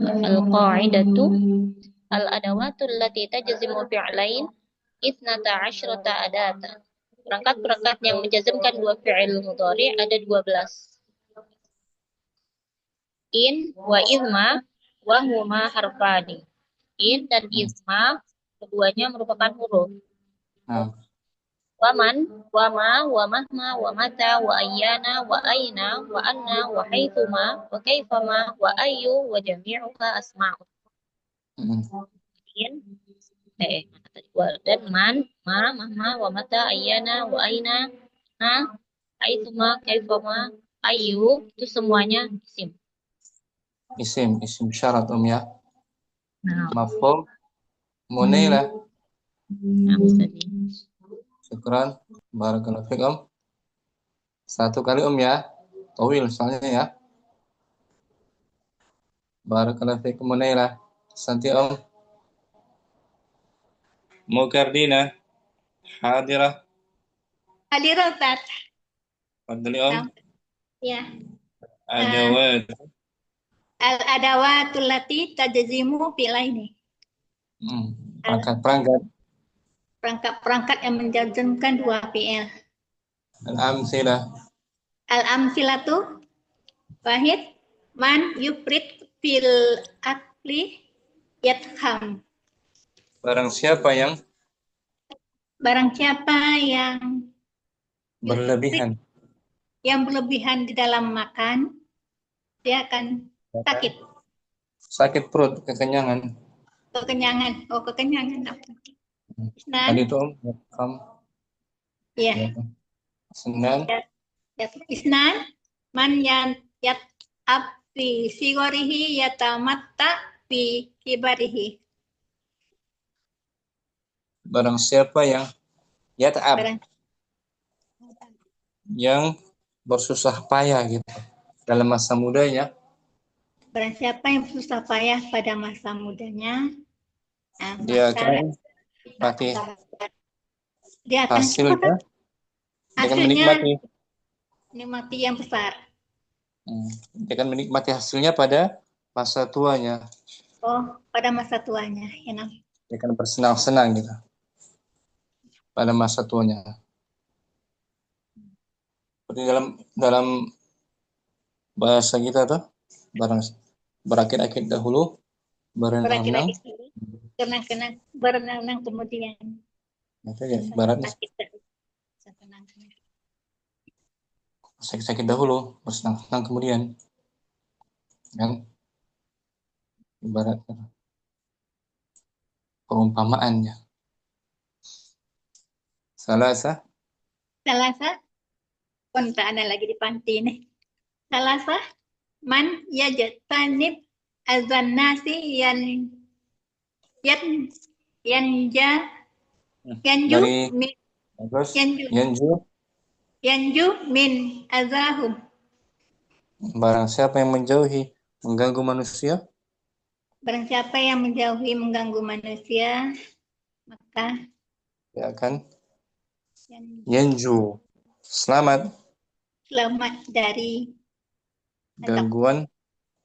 Al-qa'idatu al-adawatul lati tajzimu fi'lain ithnata asyrata adatan. Perangkat-perangkat yang menjazmkan dua fi'il mudhari ada 12. In wa izma wa huma harfani. In dan izma keduanya merupakan huruf. Waman, wama, wamahma, wamata, wa ayyana, wa aina, wa anna, wa haithuma, wa kaifama, wa ayyu, wa jami'uha asma'u. In, mana tadi? Dan man, ma, mahma, wa mata, ayyana, wa aina, na, haithuma, kaifama, ayyu, itu semuanya isim. Isim syarat ya. Nah, Mafhum. Munailah. bisa nih. Syukran. Barakallahu fikum. Satu kali ya. Tawil soalnya ya. Barakallahu fikum Munailah. Santi Mukardina. Hadirah. Hadirah Ustaz. Fadli Ya. Adawat. Al-adawatul lati tajzimu fi'laini. Perangkat-perangkat yang menjazmkan dua fi'il. Al-amsilah. Al-amsilatu wahid man yufrid fil akli yatham. Barang siapa yang berlebihan di dalam makan, dia akan sakit. Sakit perut, kekenyangan. Kekenyangan. Tadi itu Ya. Isnan. Isnan man yat'ab fi sigorihi yatamatta fi kibarihi. Barang siapa yang yat'ab, yang bersusah payah gitu dalam masa mudanya. Barang siapa yang bersusah payah pada masa mudanya, dia akan mati. Dia akan menikmati yang besar. Dia akan menikmati hasilnya pada masa tuanya. Pada masa tuanya. Dia akan bersenang-senang gitu pada masa tuanya. Seperti dalam bahasa kita tuh, berakit-akit dahulu, berenang-renang kemudian. Itu ya, ibaratnya sakit-sakit dahulu, bersenang-senang kemudian. Kan? Ibaratnya perumpamaannya. Salasa. Kontaan lagi di panti nih. Salasa man yajtanib azannasi yanju min azahum. Barang siapa yang mengganggu manusia, maka dia akan yanju, selamat dari gangguan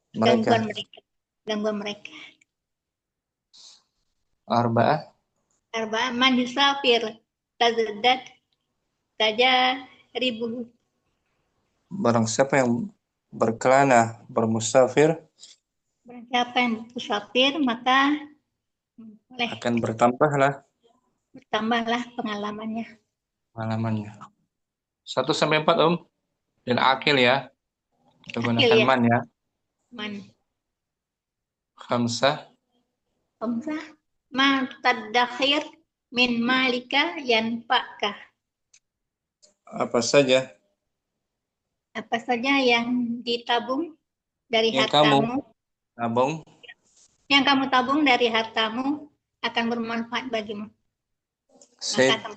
mereka. Arba'ah man yusafir tazaddat ribu. Barang siapa yang berkelana, bermusafir, maka akan bertambahlah pengalamannya. 1 sampai 4 dan akil ya. Kita gunakan man ya. Khamsah ma tadakhir min malika yanfa'ka. Apa saja yang ditabung dari Yang kamu hartamu, tabung. yang kamu tabung dari hartamu akan bermanfaat bagimu. Maka Said. akan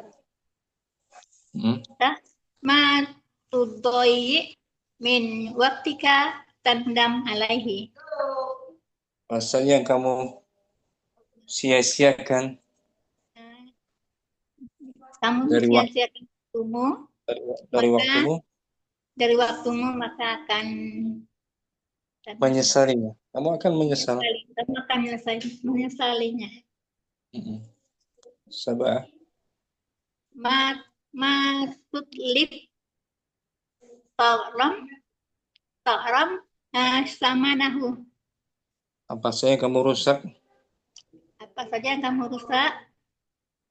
bermanfaat. Ma tudoi min waktika tandam alaihi. Rasanya yang kamu sia-siakan Kamu dari sia-siakan waktumu, dari maka waktumu dari waktumu maka akan menyesalinya. Kamu akan menyesal. kamu akan menyesalinya. Sabah. Ma tutlif ta'ram samanahu. Apa saja yang kamu rusak, Apa saja yang kamu rusak,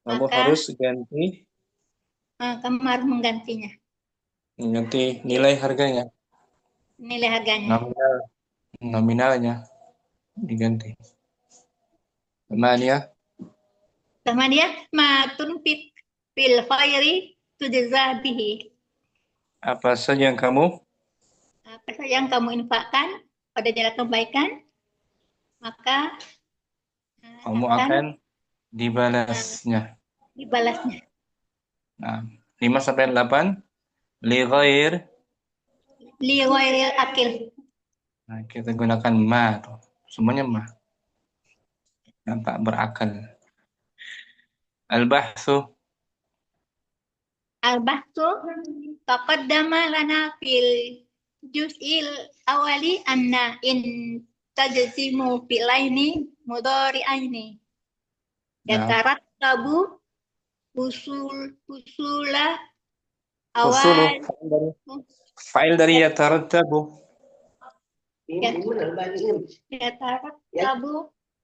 kamu maka harus ganti kamu harus menggantinya. nilai harganya, Nilai harganya. nominalnya diganti. Kemudian Kemudian ma tunfik fil khairi tujza bihi. apa saja yang kamu Apa saja yang kamu infakkan pada jalan kebaikan, maka kamu akan dibalasnya. dibalasnya. Nah, 5-8 li ghair. Li ghairil akil. Nah, kita gunakan ma tuh. Semuanya ma. Yang tak berakal. Al-bahthu. Al-bahtu taqaddama lana fil juz'il awali anna in tajzimu fi'laini mudhari'aini. Yatarattabu usula Usulu awal fa'il dari yatarattabu.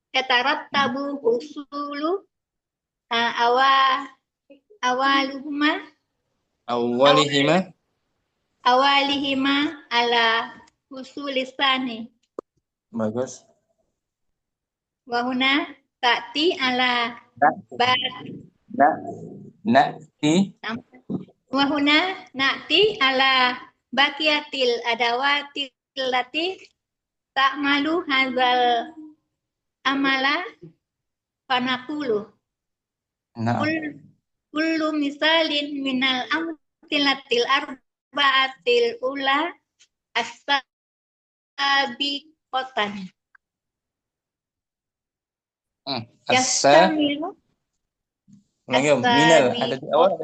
yatarattabu usulu awaluhuma awalihima ala usulisani. Bagus. Wahuna ta'ti ala Na'ti. Wahuna na'ti ala bakiyatil adawatil lati ta'malu hazal amala panakulu. Nah. Kullu misalin minal amtilatil arba'atil ula as-sabiqatan. Yastamilu minal ada di awal.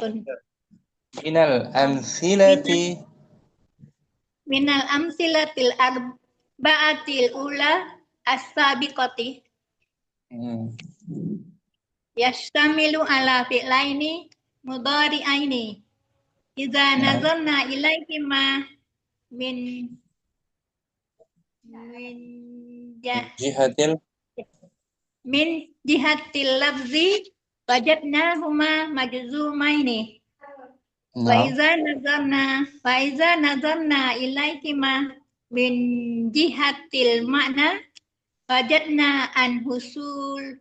Minal amsilatil arba'atil ula as-sabiqati. Yastamilu ala fi'laini mudhari'aini. Idza nazarna ilaihima min jihatil lafzi wajadnahuma majzumaini. Wa iza nazarna ilaihima min jihatil makna wajadna an husul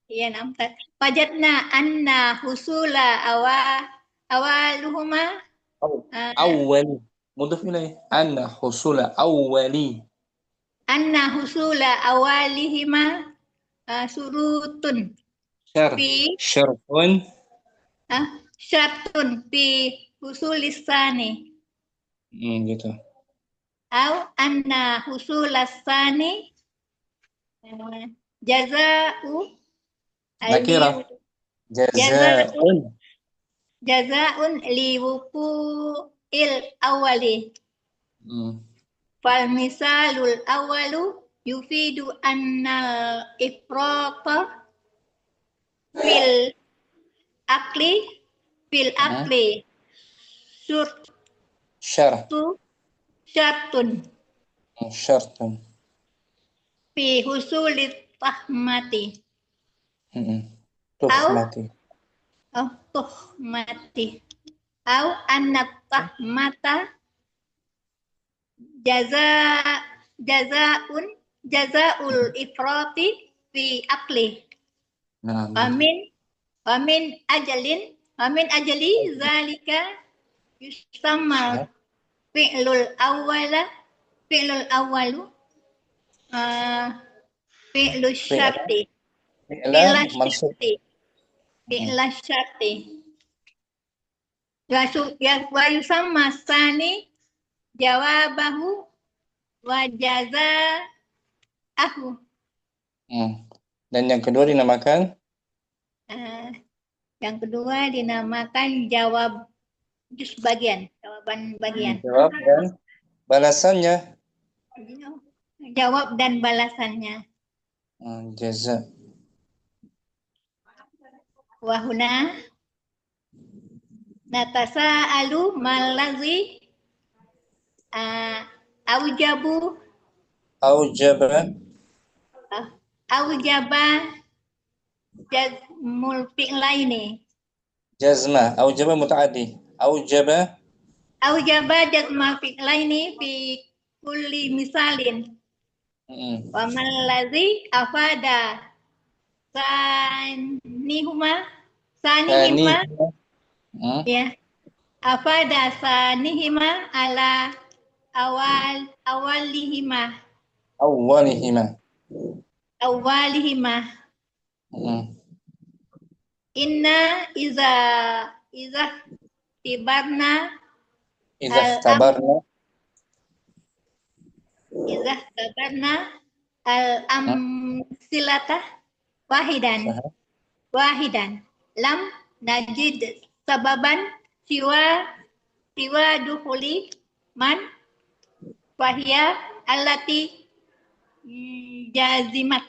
Ya, nampak. Wajadna anna husula awaluhuma awwali. Mudhaf ilaih. Anna husula awalihima surutun. Syartun fi husulisani. Gitu. Au anna husulasani jaza'u nakirah. Jaza'un liwuqu'il awali. Fal misalul awalu yufidu annal ifrata fil akli syartun fi husulit tahmati. Tuhmati. Au annat tahmata jazaul ifrati fi akli. Wamin ajali zalika yusammal fi'lul awwalu fi'lul syarti Fi'la mansub. fi'la syarti wa yusamma tsani jawabahu wa jazaahu. Dan yang kedua dinamakan Yang kedua dinamakan jawaban bagian. jawab dan balasannya. Jawab dan balasannya. Jaza. Wahuna natasa'alu malazi Aujaba jazmul fi'laini. jazma. Aujaba muta'addi. Aujaba Jazmul fi'laini fi kulli misalin. Wa malazi afada sanihima ya afada sanihima ala awalihima inna iza tibarna al-amsilata wahidan lam najid sababan siwa dukhuli man wahia allati jazamat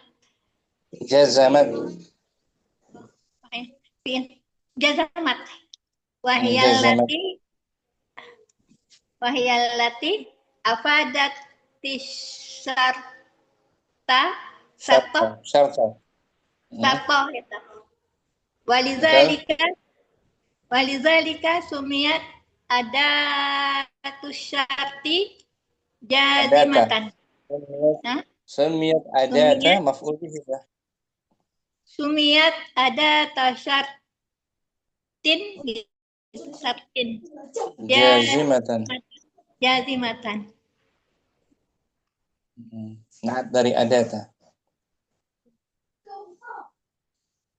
wahia allati afadat syarta itu. Walizalika sumiyat adatu syarti jazimatan. Sumiyat adata maf'ul bihi. Sumiyat adata syartin jazimatan. Naat dari adata.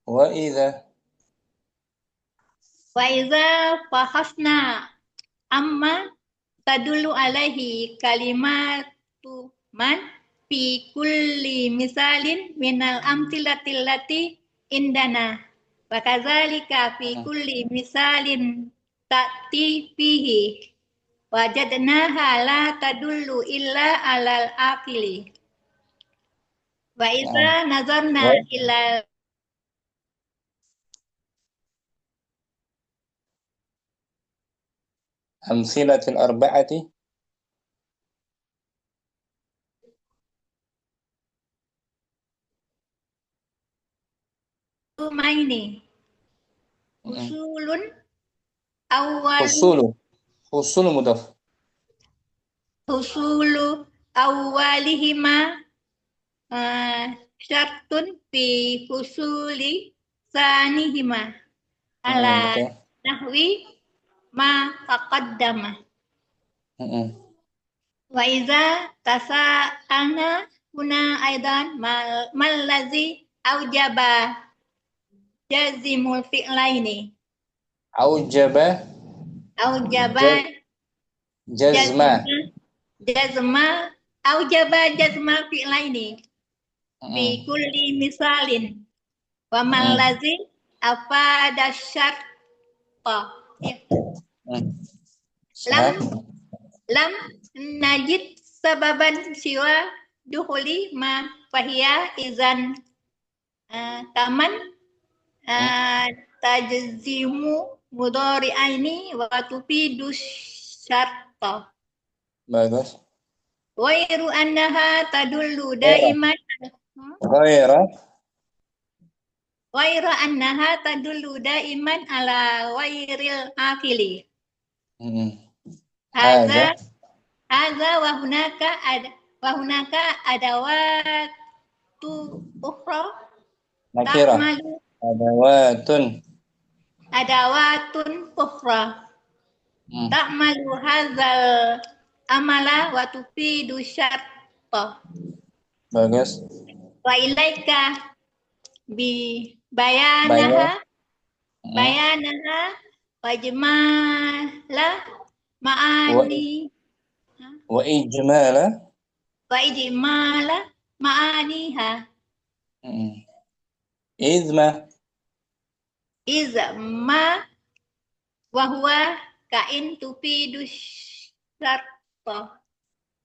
Wa idza fahasna amma tadullu alaihi kalimatu man fi kulli misalin minal amtilatil lati indana wa kadzalika fi kulli misalin ta'ti fihi wajadnaha la tadullu illa alal aqili wa idza nazarna ila amsilatil arba'ati maini usulun husulu mudaf husulu awalihima syartun fi husuli sanihima ala nahwi ma taqaddama wa iza tasa'ana huna aidan mal ladzi aujaba jazimul fi'laini aujaba jazma fi'laini fi kulli misalin wa mal ladzi afada syarta lam najid sababan siwa dukhuli ma fahiya izan taman tajzimu mudhari'aini wa tufidu syarta. Bagus. Wairu annaha tadullu daiman Waira annaha tadullu daiman ala wairil akili. Hadza wa hunaka adawatu ukhra nakira adawatun ukhra ta'malu hadzal amala wa tufidu syarta. Bagus. Wa ilaika bi Bayar. bayanaha wa jmala ma'ani Wa ijmala. wa ijmala ma'aniha. Izma. Izma wa huwa kain tufidu syarta.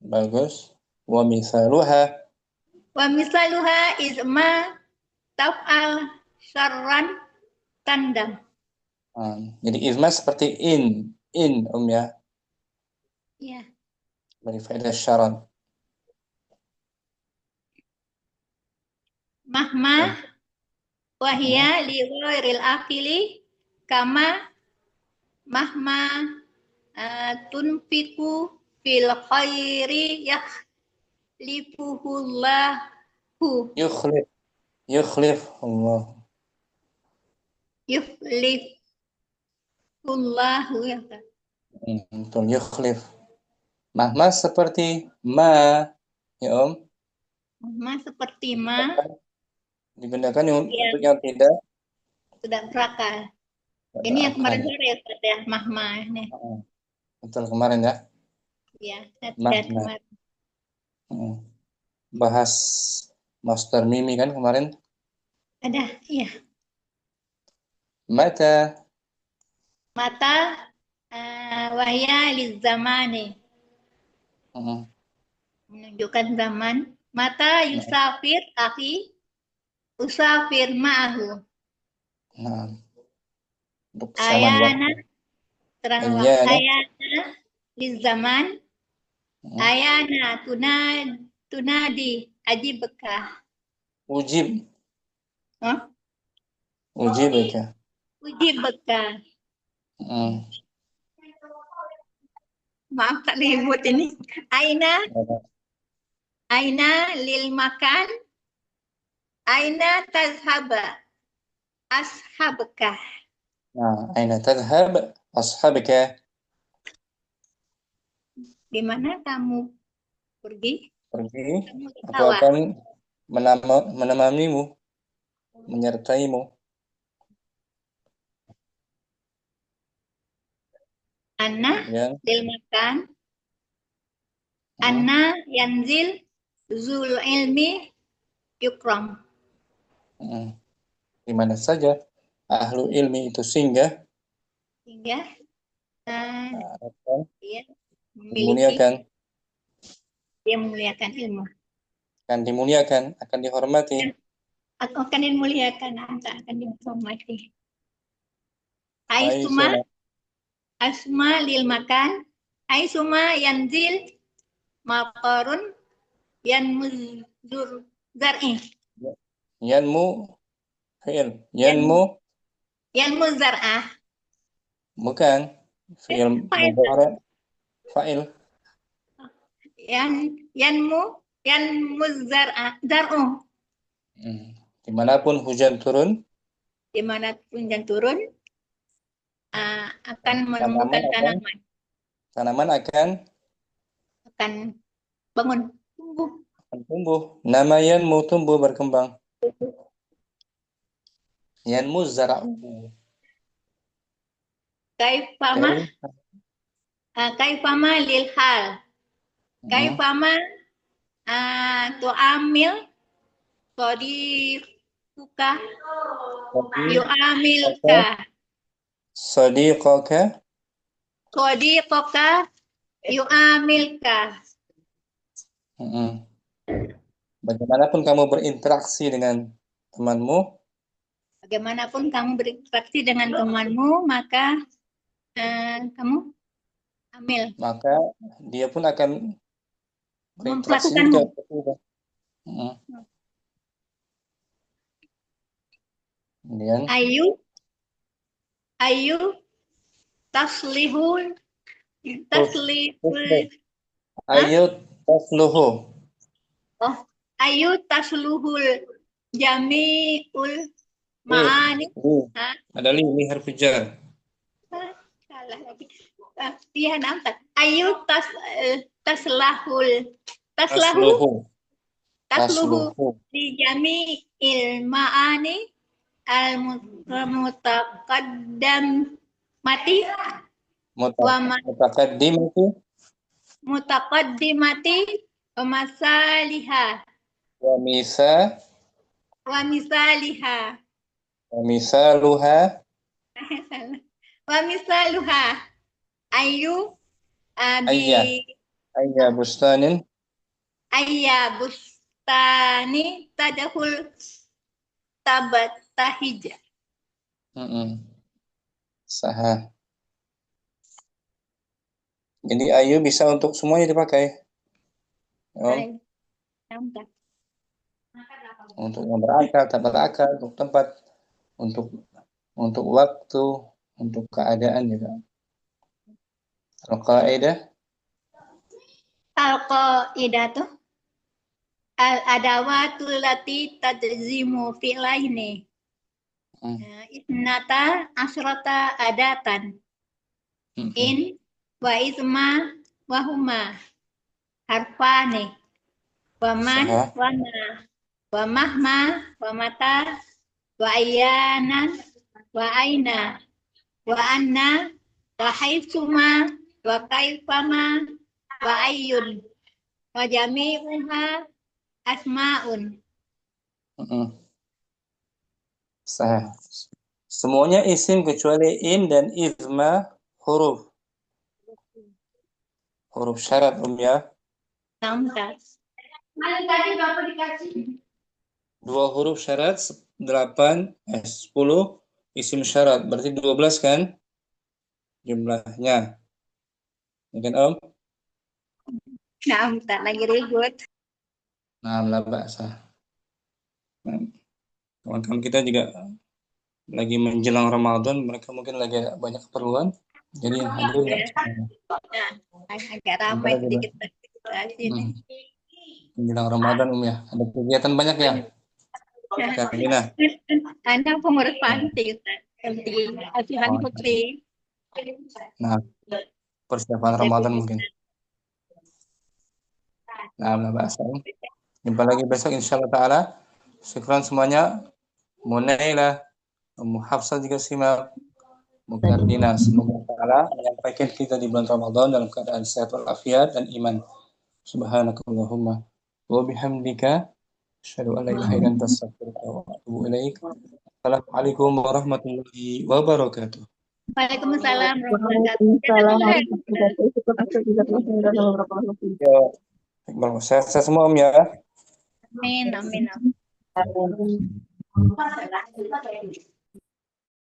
Bagus. Wa misaluha. Wa misaluha izma taf'al syarran tandam. Jadi izma seperti in ya, Ya. beri faedah syarat. Mahma wahia li ghairil akili kama mahma tunfiku fil khairi yakhlifuhullahu Yukhlif Allah. yukhlifullahu ya kan. Betul, yukhlif. Mahma seperti ma, ya Om. Mahma seperti ma Digunakan untuk yang tidak. sudah berakal. Ini yang kemarin sore ya Ustaz ya, mahma nih. Betul, kemarin ya. Ya, saya Mahma. kemarin. Bahas Master Mimi kan kemarin. Ada, iya. Mata. Mata wahya lizamani. Menunjukkan zaman. Mata yusafir akhi usafir ma'ahu. Nah, untuk kesamaan Ayana waktu. terang Ayana. ayana lizaman. Ayana tunadi ajibka. Ujib. Huh? Ujibka. Ujibka. Maaf tak ribut ini. Aina lil makan. Aina tazhaba ashabka. Nah, aina tadhhab ashabka. Di mana kamu pergi? Pergi. Kamu di Aku sawah. akan menemanimu, menyertaimu. Anna Ya. lil makan. Anna yanzil zul ilmi yukram. Di mana saja ahlu ilmi itu singgah, Sehingga dia dimuliakan, memuliakan ilmu. akan dimuliakan, akan dihormati. Akan dimuliakan, akan dihormati. Aisuma. Asma lil makan. Aisuma yanzil maqarun yanmuzur zar'i. Yanmu fi'il. Yanmu Yanmuzar'ah. bukan fi'il mudhari' fa'il. Yanmuzar'ah zar'u. Dimanapun hujan turun, Dimanapun hujan turun akan menumbuhkan tanaman. Tanaman akan bangun, tumbuh. Akan tumbuh. Nama yanmu tumbuh berkembang. Yanmu zara'u. Kaifama lil hal. Kaifama tu'amil sadiquka yu'amilka. Sadiqaka yu'amilka. Bagaimanapun kamu berinteraksi dengan temanmu, maka kamu amil. Maka dia pun akan berinteraksi juga. Kemudian Ayu taslihul ayu tasluhul jami'ul ma'ani. Ada li harfi jar. Salah lagi. Ayu taslahu Tasluhu. tasluhu di jami'il ma'ani al-mutaqaddam mati wa Mutaqaddimati mutaqaddimati wa masaliha wa misa wa misaliha wa misaluha wa misaluha ayu Ayya. ayya bustanin ayya bustani tadahul tabatahija. Saha. Jadi ayu bisa untuk semuanya dipakai. Ay, nampak. Untuk yang berakal, tak berakal, untuk tempat, untuk waktu, untuk keadaan juga. Al-qaidah Al-qaidatu al-adawatul lati tajzimu fi'laini. Isnata asrata adatan. In wa isma wa huma harfani wa man Saha. wa ma wa mahma wa mata wa ayyanan wa aina wa anna wa haitsuma wa kaifama wa ayyun wa jami'uha asma'un. Sah. Semuanya isim kecuali in dan izma huruf syarat ya. Nampak. Tadi Bapak dikasih. 2 huruf syarat 10 isim syarat, berarti 12 kan jumlahnya. Ya kan Om? Nampak lagi ribut. Nah, la ba'sa. Nah, kawan-kawan kita juga lagi menjelang Ramadan, mereka mungkin lagi banyak keperluan. Jadi yang hadir nggak agak ramai sedikit sini. Menjelang Ramadan ya, ada kegiatan banyak ya. Karina. Anda pengurus panti, asuhan putri. Nah, persiapan Ramadan mungkin. Nah, bahasa. Jumpa lagi besok insyaallah taala. Syukran semuanya. Munaila, Hafsah juga simak. Mukardina, semoga taala menyampaikan kita di bulan Ramadan dalam keadaan sehat walafiat dan iman. Subhanakallahumma wa bihamdika asyhadu an la ilaha illa anta astaghfiruka wa atubu ilaik. Assalamualaikum warahmatullahi wabarakatuh. Waalaikumsalam warahmatullahi wabarakatuh. Sehat semua Om ya. Amin, amin.